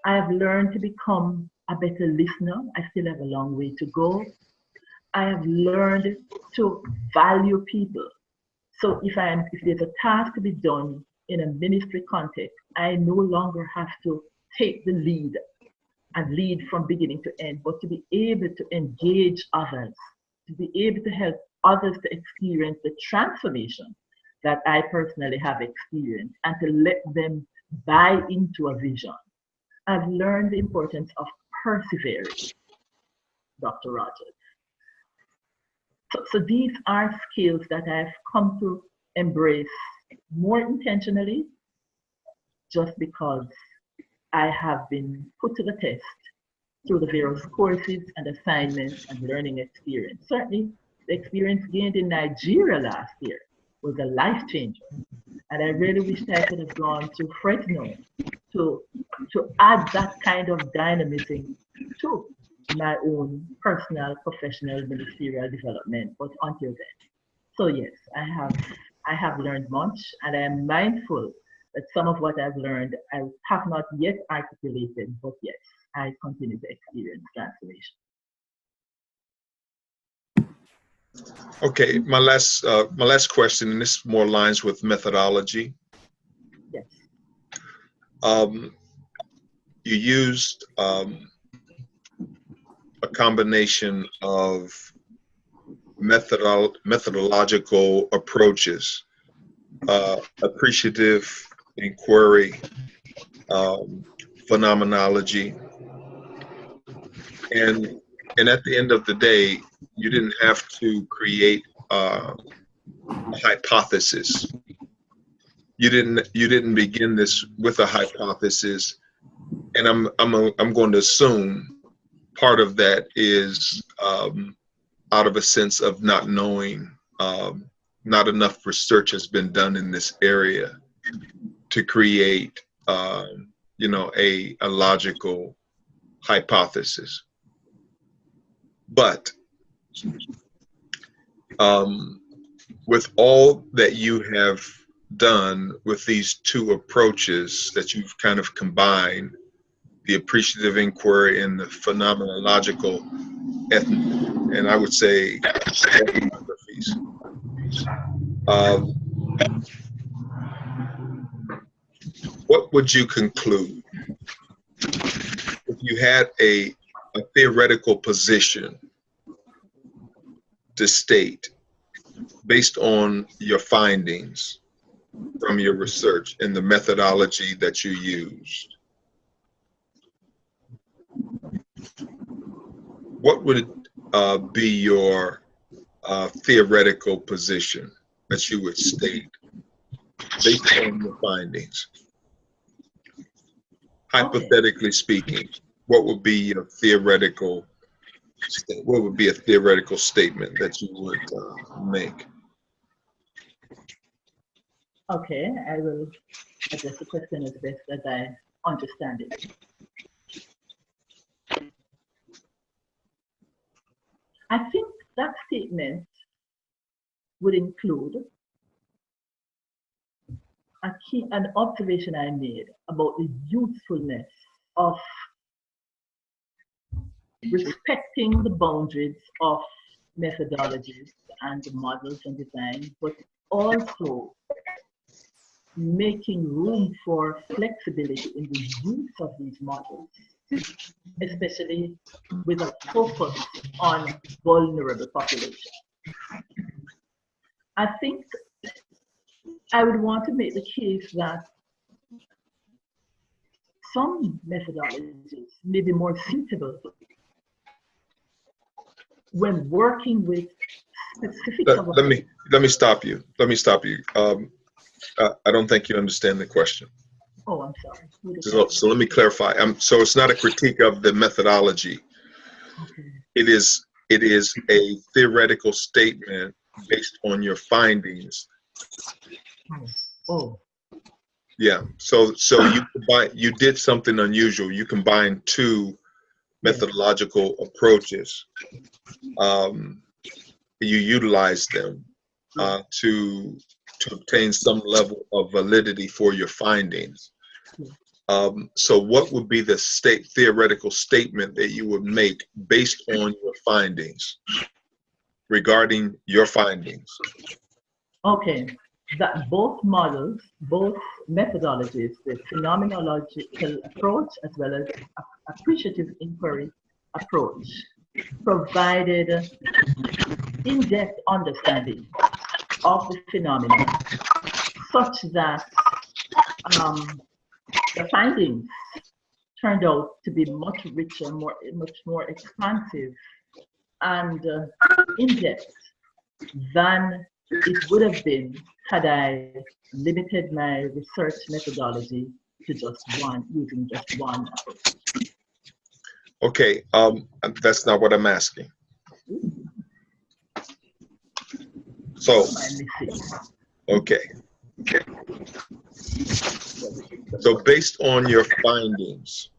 I have learned to become a better listener. I still have a long way to go. I have learned to value people. So if there's a task to be done in a ministry context, I no longer have to take the lead and lead from beginning to end, but to be able to engage others, to be able to help others to experience the transformation that I personally have experienced and to let them buy into a vision. I've learned the importance of persevering, Dr. Rogers. So these are skills that I've come to embrace more intentionally just because I have been put to the test through the various courses and assignments and learning experience. Certainly, the experience gained in Nigeria last year was a life changer. And I really wish I could have gone to Fresno to add that kind of dynamism to my own personal, professional, ministerial development, but until then. So yes, I have learned much, and I am mindful that some of what I've learned I have not yet articulated, but yes, I continue to experience transformation. Okay, my last question, and this more aligns with methodology. Yes. You used a combination of methodological approaches, appreciative inquiry, phenomenology, and at the end of the day, you didn't have to create a hypothesis. You didn't begin this with a hypothesis, and I'm going to assume part of that is out of a sense of not knowing. Not enough research has been done in this area to create, a logical hypothesis. But with all that you have done with these two approaches that you've kind of combined, the appreciative inquiry and the phenomenological, and I would say ethnographies, what would you conclude if you had a theoretical position to state based on your findings from your research and the methodology that you used? What would be your theoretical position that you would state based on your findings? Hypothetically speaking, what would be your theoretical? What would be a theoretical statement that you would make? Okay, I will address the question as best as I understand it. I think that statement would include an observation I made about the usefulness of respecting the boundaries of methodologies and models and design, but also making room for flexibility in the use of these models, especially with a focus on vulnerable populations. I think I would want to make the case that some methodologies may be more suitable when working with specific let me stop you. Let me stop you. I don't think you understand the question. Oh, I'm sorry. So let me clarify. So it's not a critique of the methodology. Okay. It is a theoretical statement based on your findings. Oh. Yeah. So you did something unusual. You combined two methodological approaches. You utilized them to obtain some level of validity for your findings. So what would be the theoretical statement that you would make based on your findings, regarding your findings? Okay, that both models, both methodologies, the phenomenological approach as well as appreciative inquiry approach, provided in-depth understanding of the phenomenon such that the findings turned out to be much richer, much more expansive and in-depth than it would have been had I limited my research methodology to using just one approach. Okay, that's not what I'm asking. So, okay. So based on your findings,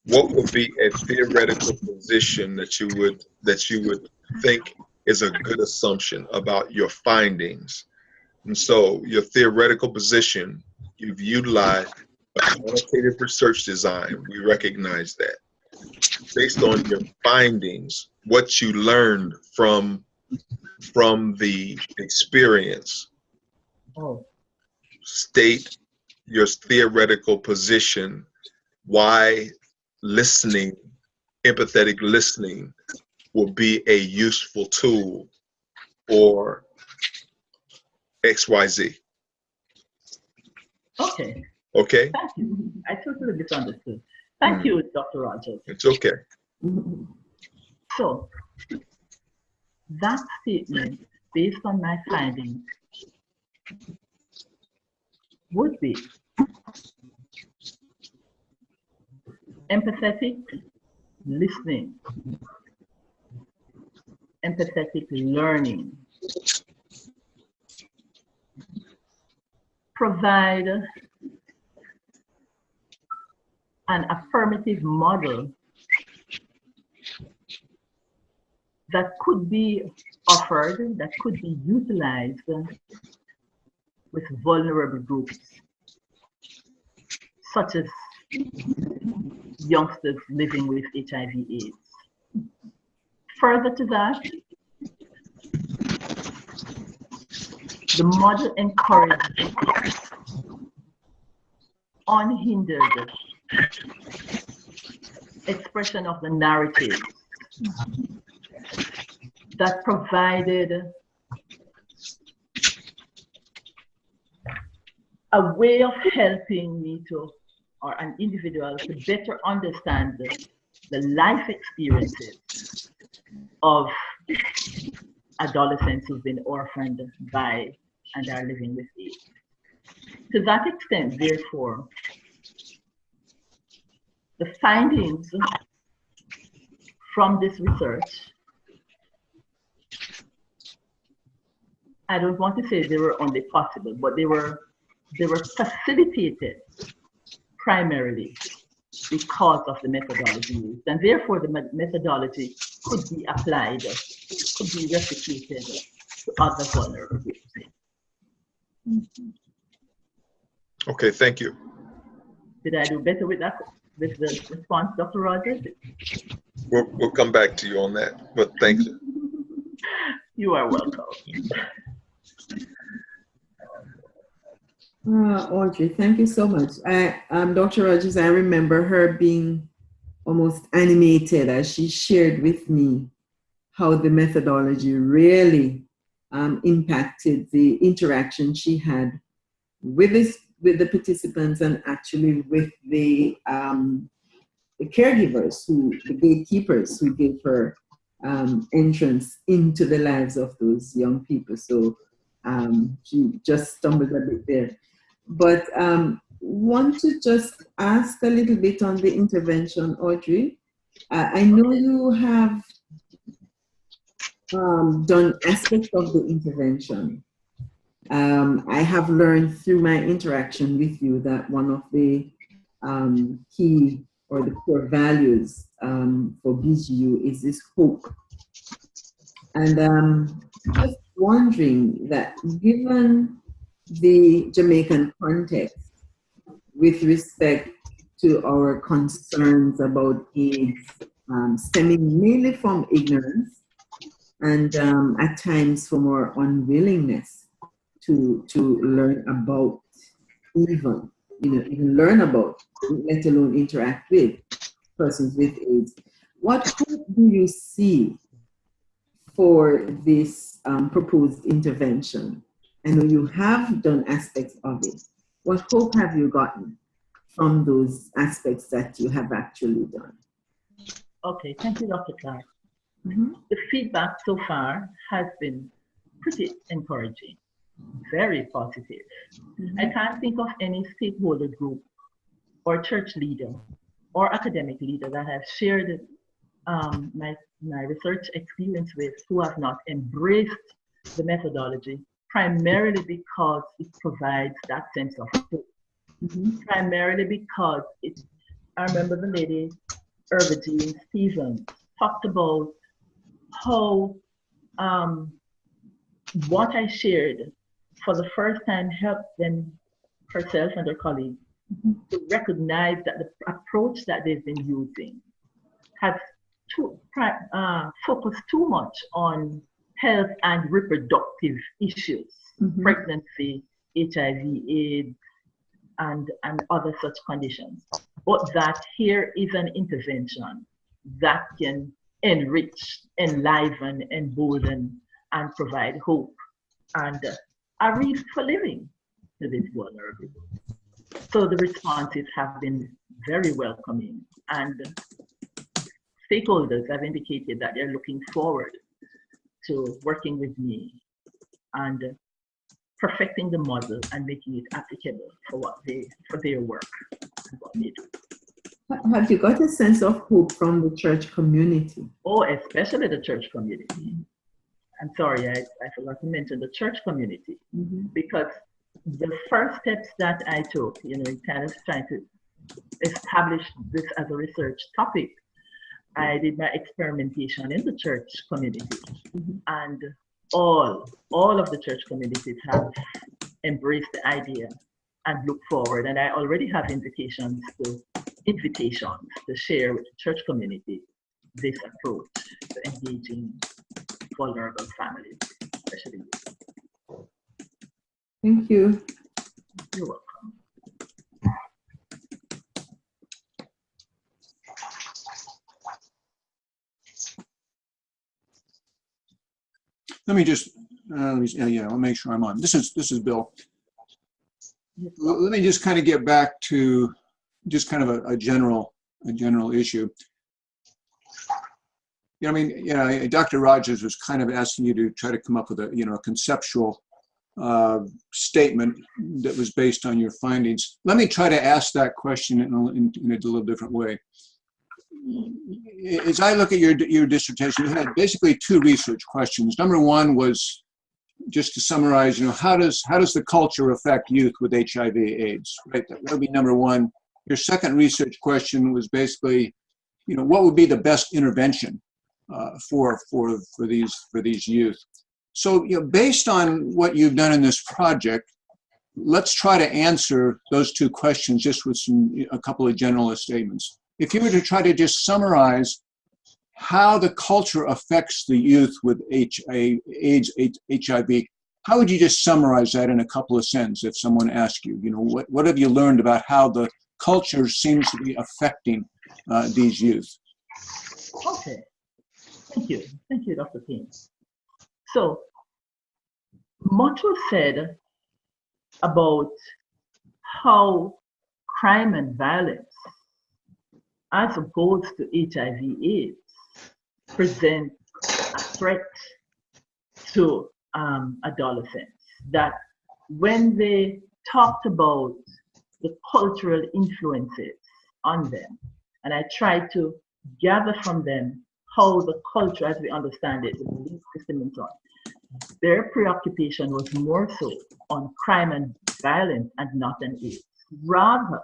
what would be a theoretical position that you would think is a good assumption about your findings? And so your theoretical position, you've utilized a quantitative research design. We recognize that. Based on your findings, what you learned from the experience, state your theoretical position, why listening, empathetic listening, will be a useful tool for XYZ. Okay. Okay? Thank you. I totally misunderstood. Thank you, Dr. Rogers. It's okay. So, that statement, based on my findings, would be empathetic listening, empathetic learning, provide an affirmative model that could be offered, that could be utilized with vulnerable groups, such as youngsters living with HIV/AIDS. Further to that, the model encourages unhindered expression of the narrative that provided a way of helping me to, or an individual, to better understand the life experiences of adolescents who've been orphaned by and are living with AIDS. To that extent, therefore, the findings from this research, I don't want to say they were only possible, but they were facilitated primarily because of the methodology used. And therefore, the methodology could be applied, could be replicated to other vulnerable groups. Okay, thank you. Did I do better with that, with the response, Dr. Rogers? We'll come back to you on that, but thank you. You are welcome. Audrey, thank you so much. Dr. Rogers, I remember her being almost animated as she shared with me how the methodology really impacted the interaction she had with this with the participants and actually with the caregivers, the gatekeepers who gave her entrance into the lives of those young people. So she just stumbled a bit there. But want to just ask a little bit on the intervention, Audrey. I know you have done aspects of the intervention. I have learned through my interaction with you that one of the key or the core values for BGU is this hope. And just wondering that given the Jamaican context with respect to our concerns about AIDS stemming mainly from ignorance and at times from our unwillingness to learn about even learn about, let alone interact with persons with AIDS. What hope do you see for this proposed intervention? I know you have done aspects of it. What hope have you gotten from those aspects that you have actually done? Okay, thank you, Dr. Clark. Mm-hmm. The feedback so far has been pretty encouraging, very positive. Mm-hmm. I can't think of any stakeholder group or church leader or academic leader that I've shared my research experience with who have not embraced the methodology, primarily because it provides that sense of hope. Mm-hmm. Primarily because I remember the lady, Jean Stevens, talked about how what I shared for the first time helped them, herself and her colleagues, to recognize that the approach that they've been using has focused too much on health and reproductive issues, Mm-hmm. pregnancy, HIV, AIDS, and other such conditions. But that here is an intervention that can enrich, enliven, embolden, and provide hope and a reason for living to this vulnerable group. So the responses have been very welcoming, and stakeholders have indicated that they're looking forward to working with me and perfecting the model and making it applicable for their work and what they do. Have you got a sense of hope from the church community? Oh, especially the church community. I'm sorry, I forgot to mention the church community, Mm-hmm. because the first steps that I took, kind of trying to establish this as a research topic, I did my experimentation in the church community, Mm-hmm. and all of the church communities have embraced the idea and look forward. And I already have invitations to share with the church community this approach to engaging vulnerable families, especially. Thank you. You're welcome. Let me just, I'll make sure I'm on. This is Bill. Let me just kind of get back to just kind of a general issue. Dr. Rogers was kind of asking you to try to come up with a conceptual statement that was based on your findings. Let me try to ask that question in a little different way. As I look at your dissertation, you had basically two research questions. Number one was, just to summarize, how does the culture affect youth with HIV/AIDS? Right, that would be number one. Your second research question was basically, what would be the best intervention for these youth? So, based on what you've done in this project, let's try to answer those two questions just with a couple of generalist statements. If you were to try to just summarize how the culture affects the youth with AIDS, HIV, how would you just summarize that in a couple of sentences if someone asked you, what have you learned about how the culture seems to be affecting these youth? Okay, thank you, Dr. King. So much was said about how crime and violence, as opposed to HIV/AIDS, present a threat to adolescents. That when they talked about the cultural influences on them, and I tried to gather from them how the culture, as we understand it, the belief system and so on, their preoccupation was more so on crime and violence and not on AIDS. Rather,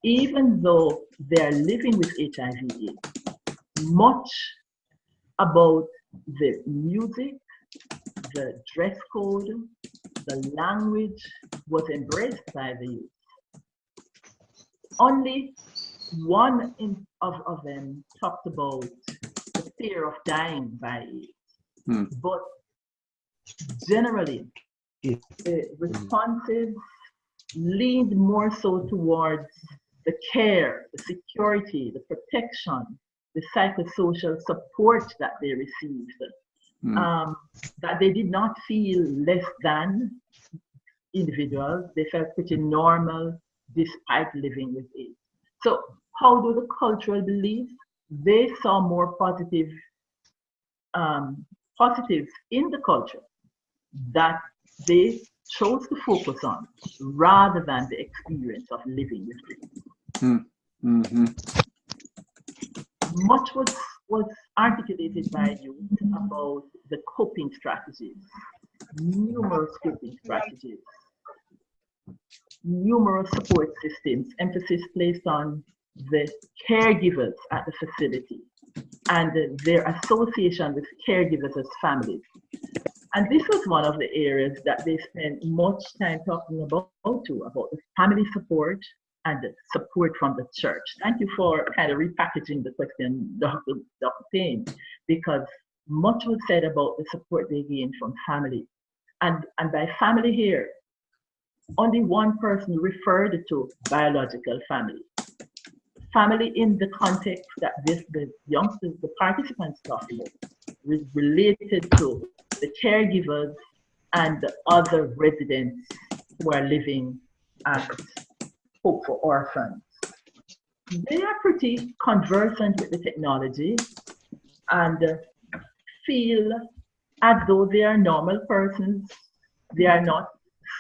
even though they're living with HIV/AIDS, much about the music, the dress code, the language was embraced by the youth. Only one of them talked about the fear of dying by AIDS. But generally, the responses leaned more so towards the care, the security, the protection, the psychosocial support that they received. That they did not feel less than individuals. They felt pretty normal despite living with AIDS. So how do the cultural beliefs? They saw more positives in the culture that they chose to focus on rather than the experience of living with AIDS. Much was articulated by youth about the coping strategies, numerous coping strategies, numerous support systems, emphasis placed on the caregivers at the facility and their association with caregivers as families. And this was one of the areas that they spent much time talking about too, about the family support and the support from the church. Thank you for kind of repackaging the question, Dr. Payne, because much was said about the support they gained from family. And by family here, only one person referred to biological family. Family in the context that the youngsters, the participants talked about, was related to the caregivers and the other residents who are living at Hope for Orphans. They are pretty conversant with the technology and feel as though they are normal persons. They are not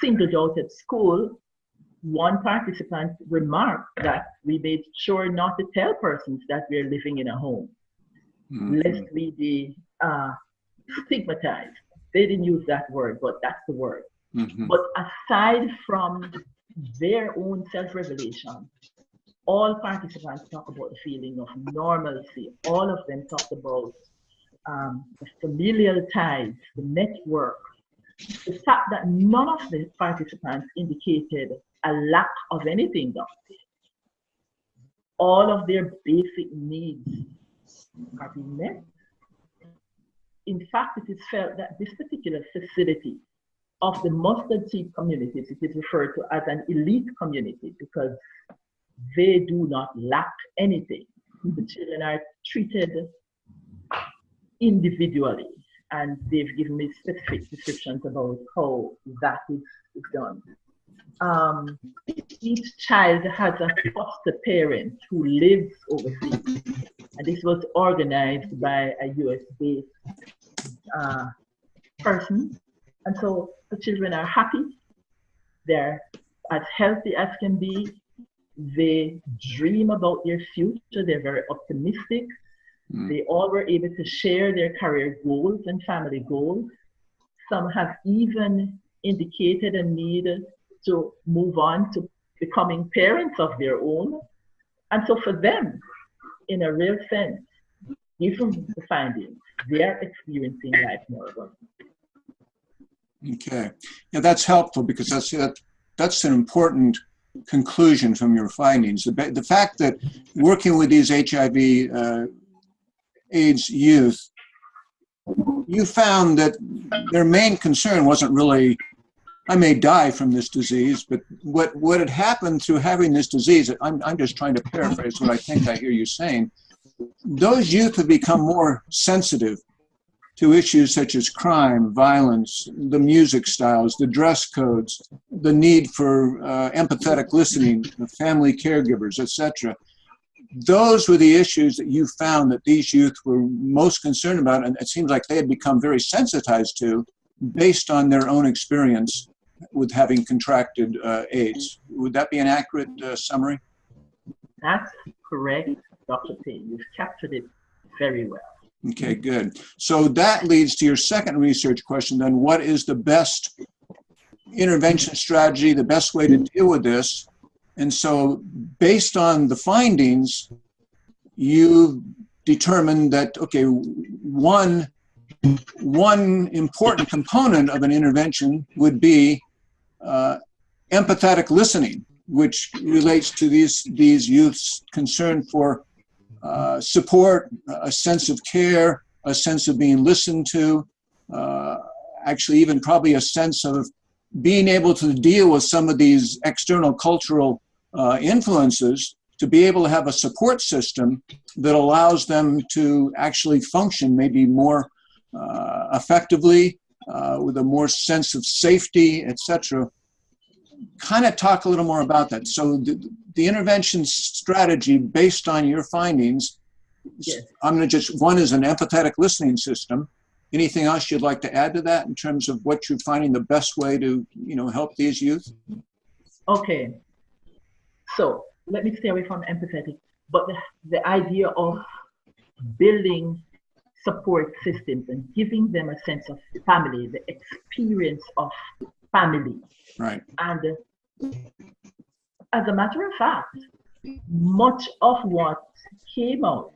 singled out at school. One participant remarked that we made sure not to tell persons that we're living in a home, lest we be stigmatized. They didn't use that word, but that's the word. But aside from their own self-revelation, all participants talk about the feeling of normalcy. All of them talked about the familial ties, the network. The fact that none of the participants indicated a lack of anything, Doctor. All of their basic needs are being met. In fact, it is felt that this particular facility of the mustard seed communities, it is referred to as an elite community because they do not lack anything. The children are treated individually, and they've given me specific descriptions about how that is done. Each child has a foster parent who lives overseas, and this was organized by a US-based person. And so the children are happy, they're as healthy as can be, they dream about their future, they're very optimistic. They all were able to share their career goals and family goals. Some have even indicated a need to move on to becoming parents of their own. And so for them, in a real sense, given the findings, they are experiencing life more abundantly. Okay. Yeah, that's helpful because that's an important conclusion from your findings. The fact that working with these HIV AIDS youth, you found that their main concern wasn't really, I may die from this disease, but what had happened through having this disease, I'm just trying to paraphrase what I think I hear you saying, those youth have become more sensitive to issues such as crime, violence, the music styles, the dress codes, the need for empathetic listening, the family caregivers, etc. Those were the issues that you found that these youth were most concerned about, and it seems like they had become very sensitized to based on their own experience with having contracted AIDS. Would that be an accurate summary? That's correct, Dr. Payne. You've captured it very well. Okay, good. So that leads to your second research question then. What is the best intervention strategy, the best way to deal with this? And so based on the findings, you determined that, okay, one important component of an intervention would be empathetic listening, which relates to these youth's concern for support, a sense of care, a sense of being listened to, actually even probably a sense of being able to deal with some of these external cultural influences, to be able to have a support system that allows them to actually function maybe more effectively, with a more sense of safety, etc. Kind of talk a little more about that. So the intervention strategy based on your findings, Yes. I'm going to just, one is an empathetic listening system. Anything else you'd like to add to that in terms of what you're finding the best way to, help these youth? Okay. So let me stay away from empathetic, but the idea of building support systems and giving them a sense of family, the experience of family. Right. And as a matter of fact, much of what came out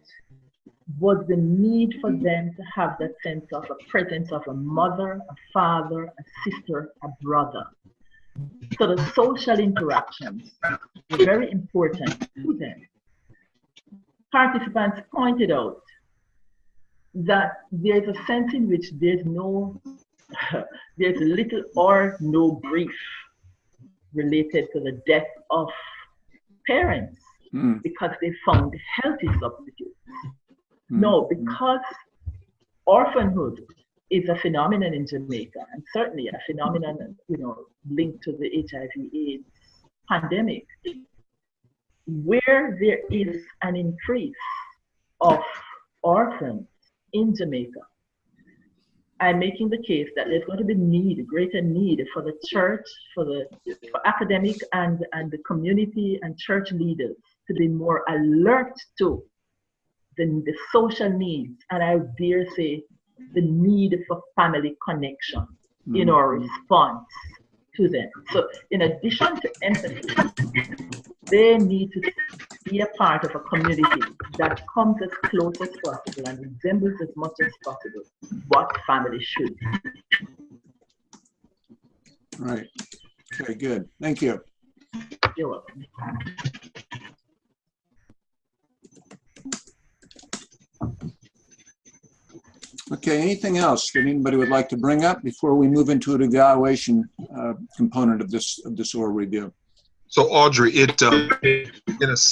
was the need for them to have that sense of a presence of a mother, a father, a sister, a brother. So the social interactions were very important to them. Participants pointed out that there's a sense in which there's little or no grief related to the death of parents because they found healthy substitutes. No, because orphanhood is a phenomenon in Jamaica, and certainly a phenomenon, linked to the HIV/AIDS pandemic, where there is an increase of orphans in Jamaica. I'm making the case that there's going to be greater need for the church, for academic and the community and church leaders to be more alert to the social needs, and I dare say the need for family connection in our response to them. So in addition to empathy, they need to be a part of a community that comes as close as possible and resembles as much as possible what family should be. Right. Okay, good. Thank you. You're welcome. Okay, anything else that anybody would like to bring up before we move into an evaluation component of this oral review? So Audrey,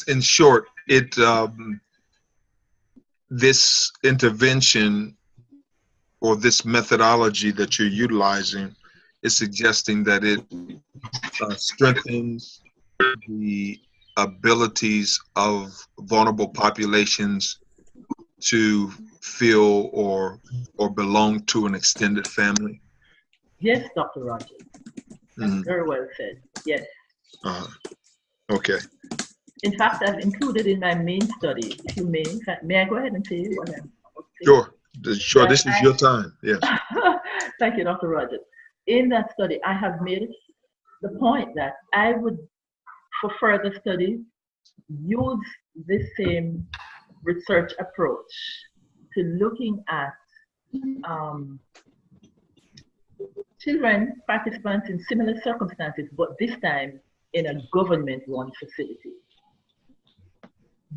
in short, this intervention or this methodology that you're utilizing is suggesting that it strengthens the abilities of vulnerable populations to feel or belong to an extended family? Yes, Dr. Rogers. That's very well said. Yes. Okay. In fact, I've included in my main study, if you may I go ahead and say what I'm saying? Sure, this is your time. Yes. Thank you, Dr. Rogers. In that study, I have made the point that I would, for further studies, use this same research approach to looking at children, participants in similar circumstances, but this time in a government-run facility.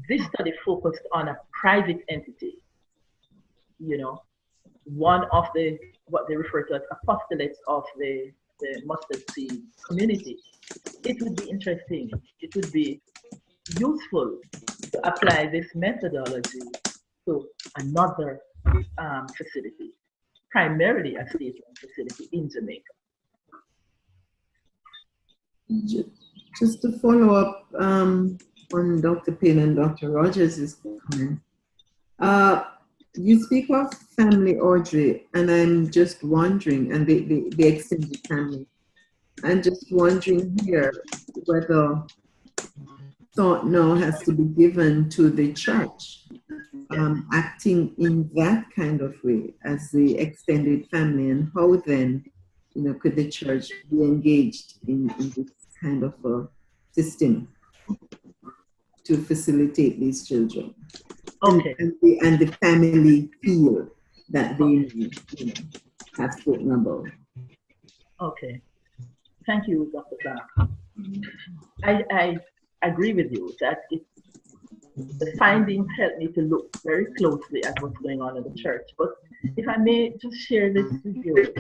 This study focused on a private entity, one of what they refer to as apostolates of the mustard seed community. It would be interesting, it would be useful to apply this methodology to another facility. primarily a state-run facility in Jamaica. Just to follow up on Dr. Payne and Dr. Rogers' comment, you speak of family, Audrey, and I'm just wondering, and the extended family, I'm just wondering here whether thought now has to be given to the church acting in that kind of way as the extended family, and how then, could the church be engaged in this kind of a system to facilitate these children? Okay. And the family feel that they have spoken about. Okay. Thank you, Dr. Clark. I agree with you that the findings help me to look very closely at what's going on in the church. But if I may just share this with you,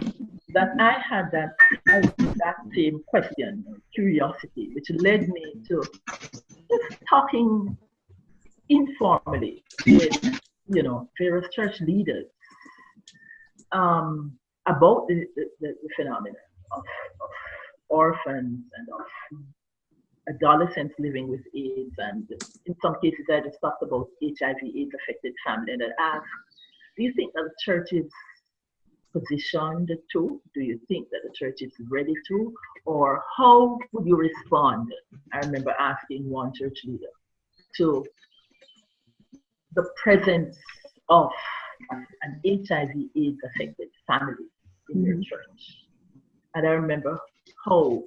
that I had that same question, curiosity, which led me to just talking informally with, various church leaders about the phenomenon of orphans and of adolescents living with AIDS, and in some cases I just talked about HIV/AIDS affected family, and I asked, do you think that the church is positioned to? Do you think that the church is ready to? Or how would you respond? I remember asking one church leader to the presence of an HIV/AIDS affected family in your church. And I remember how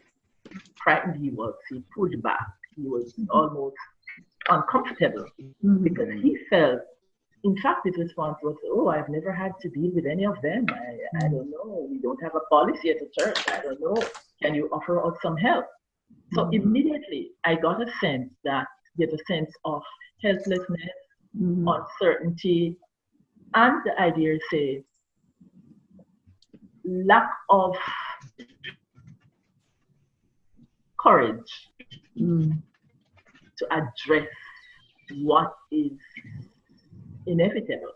frightened he was. He pulled back. He was almost uncomfortable because he felt, in fact, his response was, oh, I've never had to deal with any of them. I don't know. We don't have a policy at the church. I don't know. Can you offer us some help? So immediately I got a sense that there's a sense of helplessness, uncertainty, and the idea, say, lack of courage to address what is inevitable.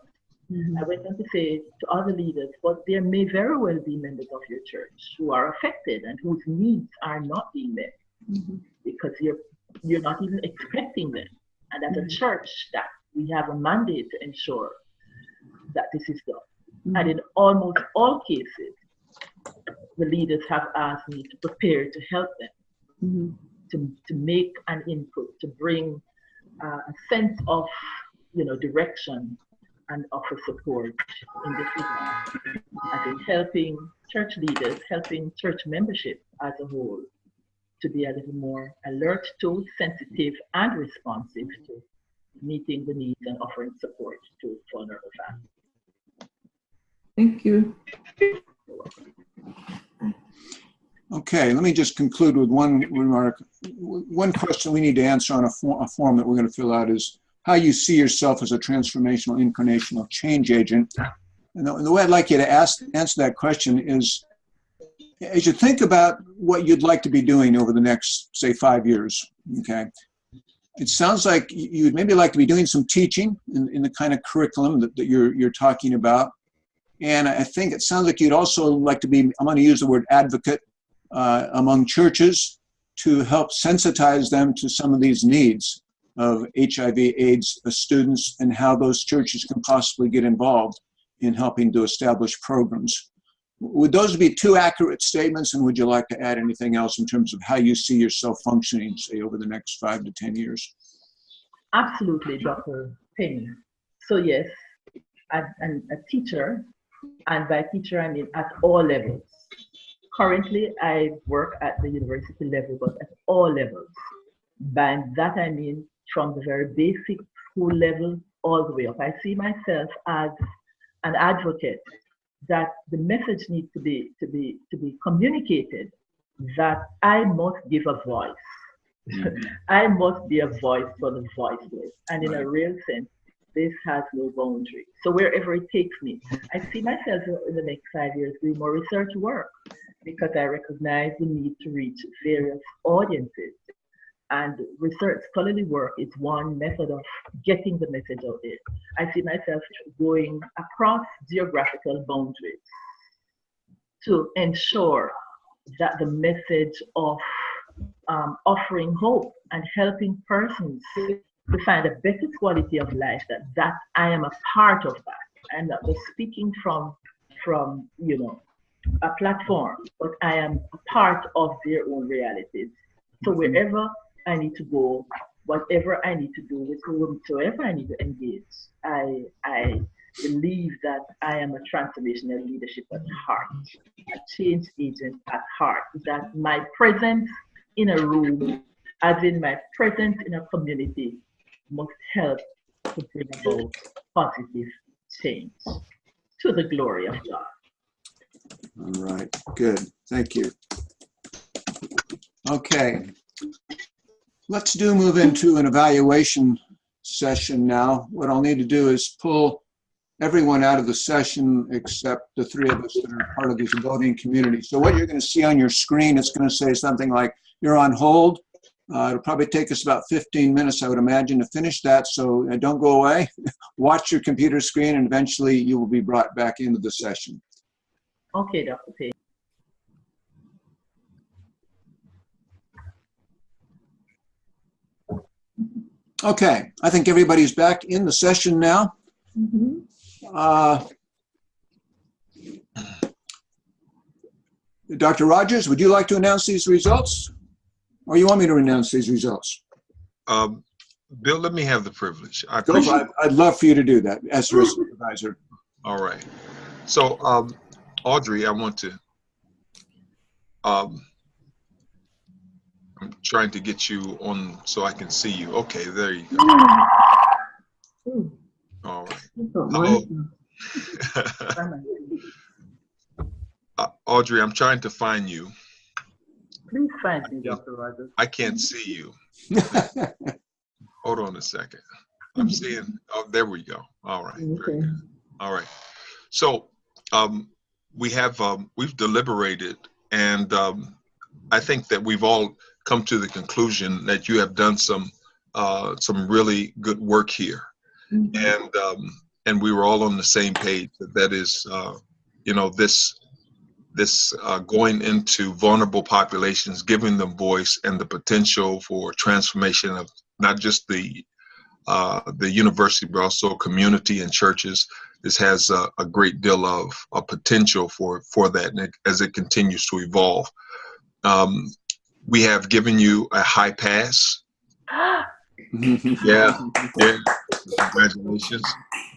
I went on to say to other leaders, but there may very well be members of your church who are affected and whose needs are not being met because you're not even expecting them. And as a church, that we have a mandate to ensure that this is done. And in almost all cases, the leaders have asked me to prepare to help them, to make an input, to bring a sense of direction and offer support in this regard. I think helping church leaders, helping church membership as a whole to be a little more alert to, sensitive, and responsive to meeting the needs and offering support to vulnerable families. Thank you. Okay, let me just conclude with one remark. One question we need to answer on a form that we're going to fill out is how you see yourself as a transformational, incarnational change agent. And the way I'd like you to answer that question is, as you think about what you'd like to be doing over the next, say, 5 years, okay, it sounds like you'd maybe like to be doing some teaching in the kind of curriculum that you're talking about. And I think it sounds like you'd also like to be, I'm going to use the word advocate, among churches to help sensitize them to some of these needs of HIV/AIDS students and how those churches can possibly get involved in helping to establish programs. Would those be two accurate statements, and would you like to add anything else in terms of how you see yourself functioning, say, over the next 5 to 10 years? Absolutely, Dr. Payne. So yes, I'm a teacher, and by teacher I mean at all levels. Currently, I work at the university level, but at all levels. By that I mean from the very basic school level all the way up. I see myself as an advocate that the message needs to be communicated, that I must give a voice. I must be a voice for the voiceless. And in a real sense, this has no boundary. So wherever it takes me, I see myself in the next 5 years doing more research work, because I recognize the need to reach various audiences. And research, scholarly work is one method of getting the message out there. I see myself going across geographical boundaries to ensure that the message of offering hope and helping persons to find a better quality of life, that I am a part of that. I'm not just speaking from a platform, but I am a part of their own realities. So wherever I need to go, whatever I need to do, with whomsoever I need to engage, I believe that I am a transformational leadership at heart, a change agent at heart, that my presence in a room, as in my presence in a community, must help to bring about positive change to the glory of God. All right, good. Thank you. Okay. Let's move into an evaluation session now. What I'll need to do is pull everyone out of the session except the three of us that are part of this voting community. So what you're going to see on your screen, it's going to say something like, you're on hold. It'll probably take us about 15 minutes, I would imagine, to finish that. So don't go away. Watch your computer screen, and eventually you will be brought back into the session. Okay, Dr. P. Okay, I think everybody's back in the session now. Dr. Rogers, would you like to announce these results? Or you want me to announce these results? Bill, let me have the privilege. I'd love for you to do that as your supervisor. All right. So, Audrey, I want to, I'm trying to get you on so I can see you. Okay, there you go. All right. Hello. Audrey, I'm trying to find you. Please find me, Dr. Rogers. I can't see you. Hold on a second. I'm seeing, oh, there we go. All right. Very good. All right. So we've deliberated, and I think that we've all come to the conclusion that you have done some really good work here. And we were all on the same page. That is, this going into vulnerable populations, giving them voice and the potential for transformation of not just the university, but also community and churches. This has a great deal of potential for that as it continues to evolve. We have given you a high pass. Yeah. Congratulations.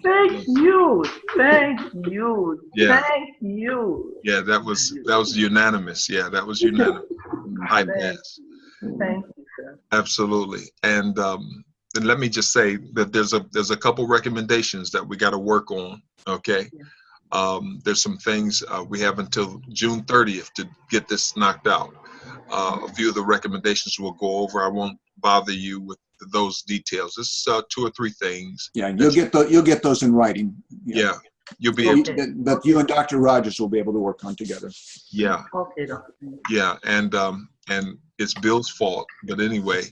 Thank you. Thank you. Yeah. Thank you. Yeah, that was unanimous. Yeah, that was unanimous. High pass. Thank you, sir. Absolutely. And let me just say that there's a couple recommendations that we got to work on. Okay. Yeah. There's some things we have until June 30th to get this knocked out. A few of the recommendations we'll go over. I won't bother you with those details. This is 2 or 3 things. Yeah, you'll get those in writing. Yeah, you'll be able to. But you and Dr. Rogers will be able to work on together. Yeah. Okay, Dr. Yeah, and it's Bill's fault, but anyway.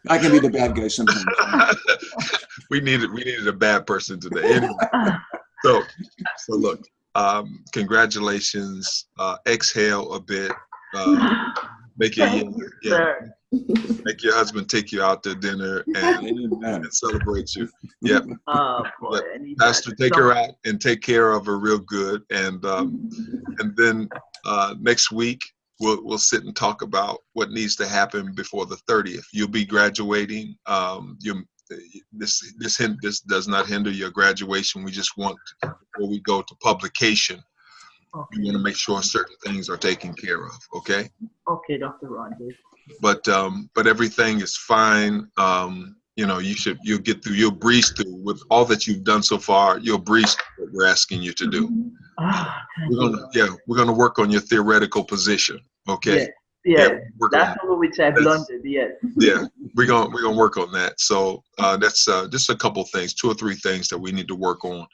I can be the bad guy sometimes. we needed a bad person today. Anyway, so look, congratulations. Exhale a bit. Make your husband take you out to dinner and celebrate you. Yep. Boy, Pastor, take her out and take care of her real good. And then next week we'll sit and talk about what needs to happen before the 30th. You'll be graduating. This does not hinder your graduation. We just want, before we go to publication, we want to make sure certain things are taken care of. Okay. Okay, Dr. Rogers. But everything is fine. You'll breeze through with all that you've done so far. You'll breeze through what we're asking you to do. We're gonna work on your theoretical position. Okay. Yeah. That's over which I've learned. Yes. Yeah. We're gonna work on that. So that's just a couple things, 2 or 3 things that we need to work on.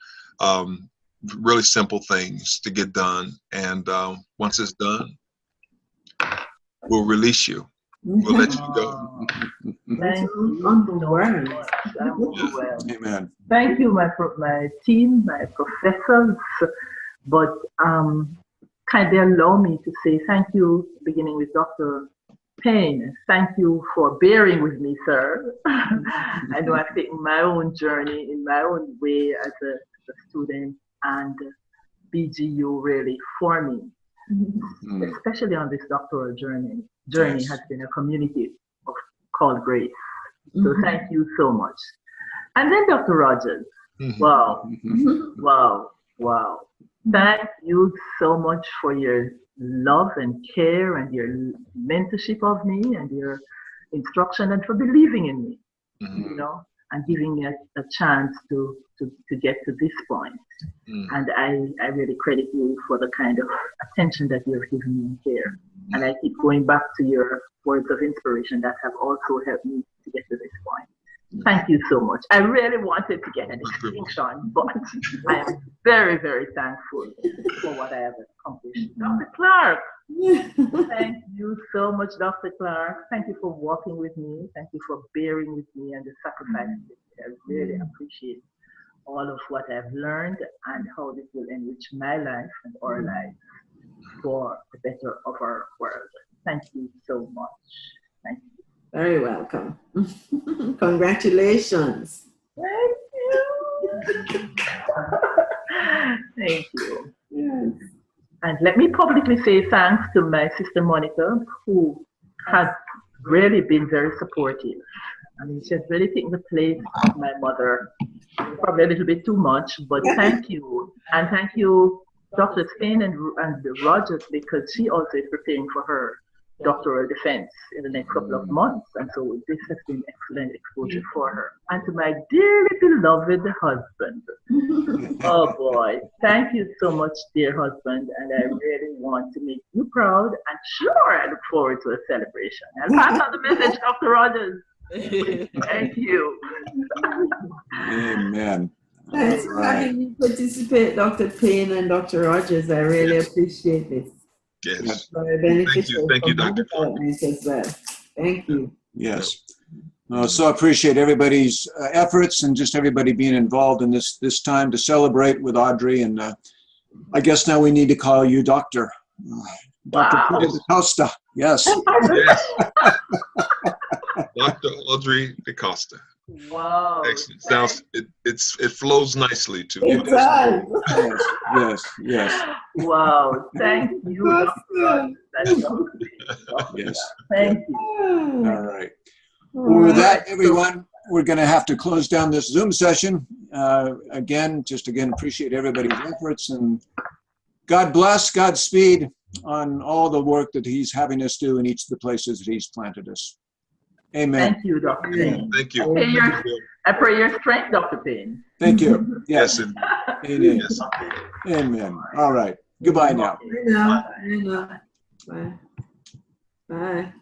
Really simple things to get done, and once it's done, will release you. We'll let you go. Thank you On the so word. much. I'm overwhelmed. Amen. Thank you, my team, my professors. But kindly allow me to say thank you, beginning with Dr. Payne. Thank you for bearing with me, sir. I know I've taken my own journey in my own way as a student, and BGU really for me, especially on this doctoral journey. Yes. Has been a community called Grace. So thank you so much. And then Dr. Rogers. Wow, wow, wow. Thank you so much for your love and care and your mentorship of me and your instruction and for believing in me, you know, and giving me a chance to get to this point. And I really credit you for the kind of attention that you've given me and care. And I keep going back to your words of inspiration that have also helped me to get to this point. Thank you so much. I really wanted to get an extinction, but I am very, very thankful for what I have accomplished. Dr. Clark, thank you so much, Dr. Clark. Thank you for walking with me. Thank you for bearing with me and the sacrifices. I really appreciate all of what I've learned and how this will enrich my life and our lives for the better of our world. Thank you so much. Thank you. Very welcome. Congratulations. Thank you. Thank you. Yes. And let me publicly say thanks to my sister Monica, who has really been very supportive. I mean, she has really taken the place of my mother, probably a little bit too much, but thank you. And thank you, Dr. Spain and Rogers, because she also is preparing for her doctoral defense in the next couple of months. And so this has been excellent exposure for her. And to my dearly beloved husband. Oh boy, thank you so much, dear husband. And I really want to make you proud. And sure, I look forward to a celebration. I'll pass on the message, Dr. Rogers. Thank you. Amen. Thanks for having me participate, Dr. Payne and Dr. Rogers. I really appreciate this. Yes. Very beneficial. Thank you, for my Dr. Clark. development as well. Thank you. Yes. So appreciate everybody's efforts and just everybody being involved in this time to celebrate with Audrey. And I guess now we need to call you Dr. Dr. Dacosta. Yes. Yes. Dr. Audrey Dacosta. Wow. Excellent. Sounds it flows nicely too. It does. Yes. Wow. Thank you, Dr. Rogers. That's lovely. Yes. Thank you. All right. Well, with that, everyone, we're going to have to close down this Zoom session. Again, appreciate everybody's efforts, and God bless, Godspeed on all the work that He's having us do in each of the places that He's planted us. Amen. Thank you, Dr. Payne. Thank you. I pray your strength, Dr. Payne. Thank you. Yes. Yes. Amen. Yes. Amen. All right. Goodbye now. Bye. Bye. Bye.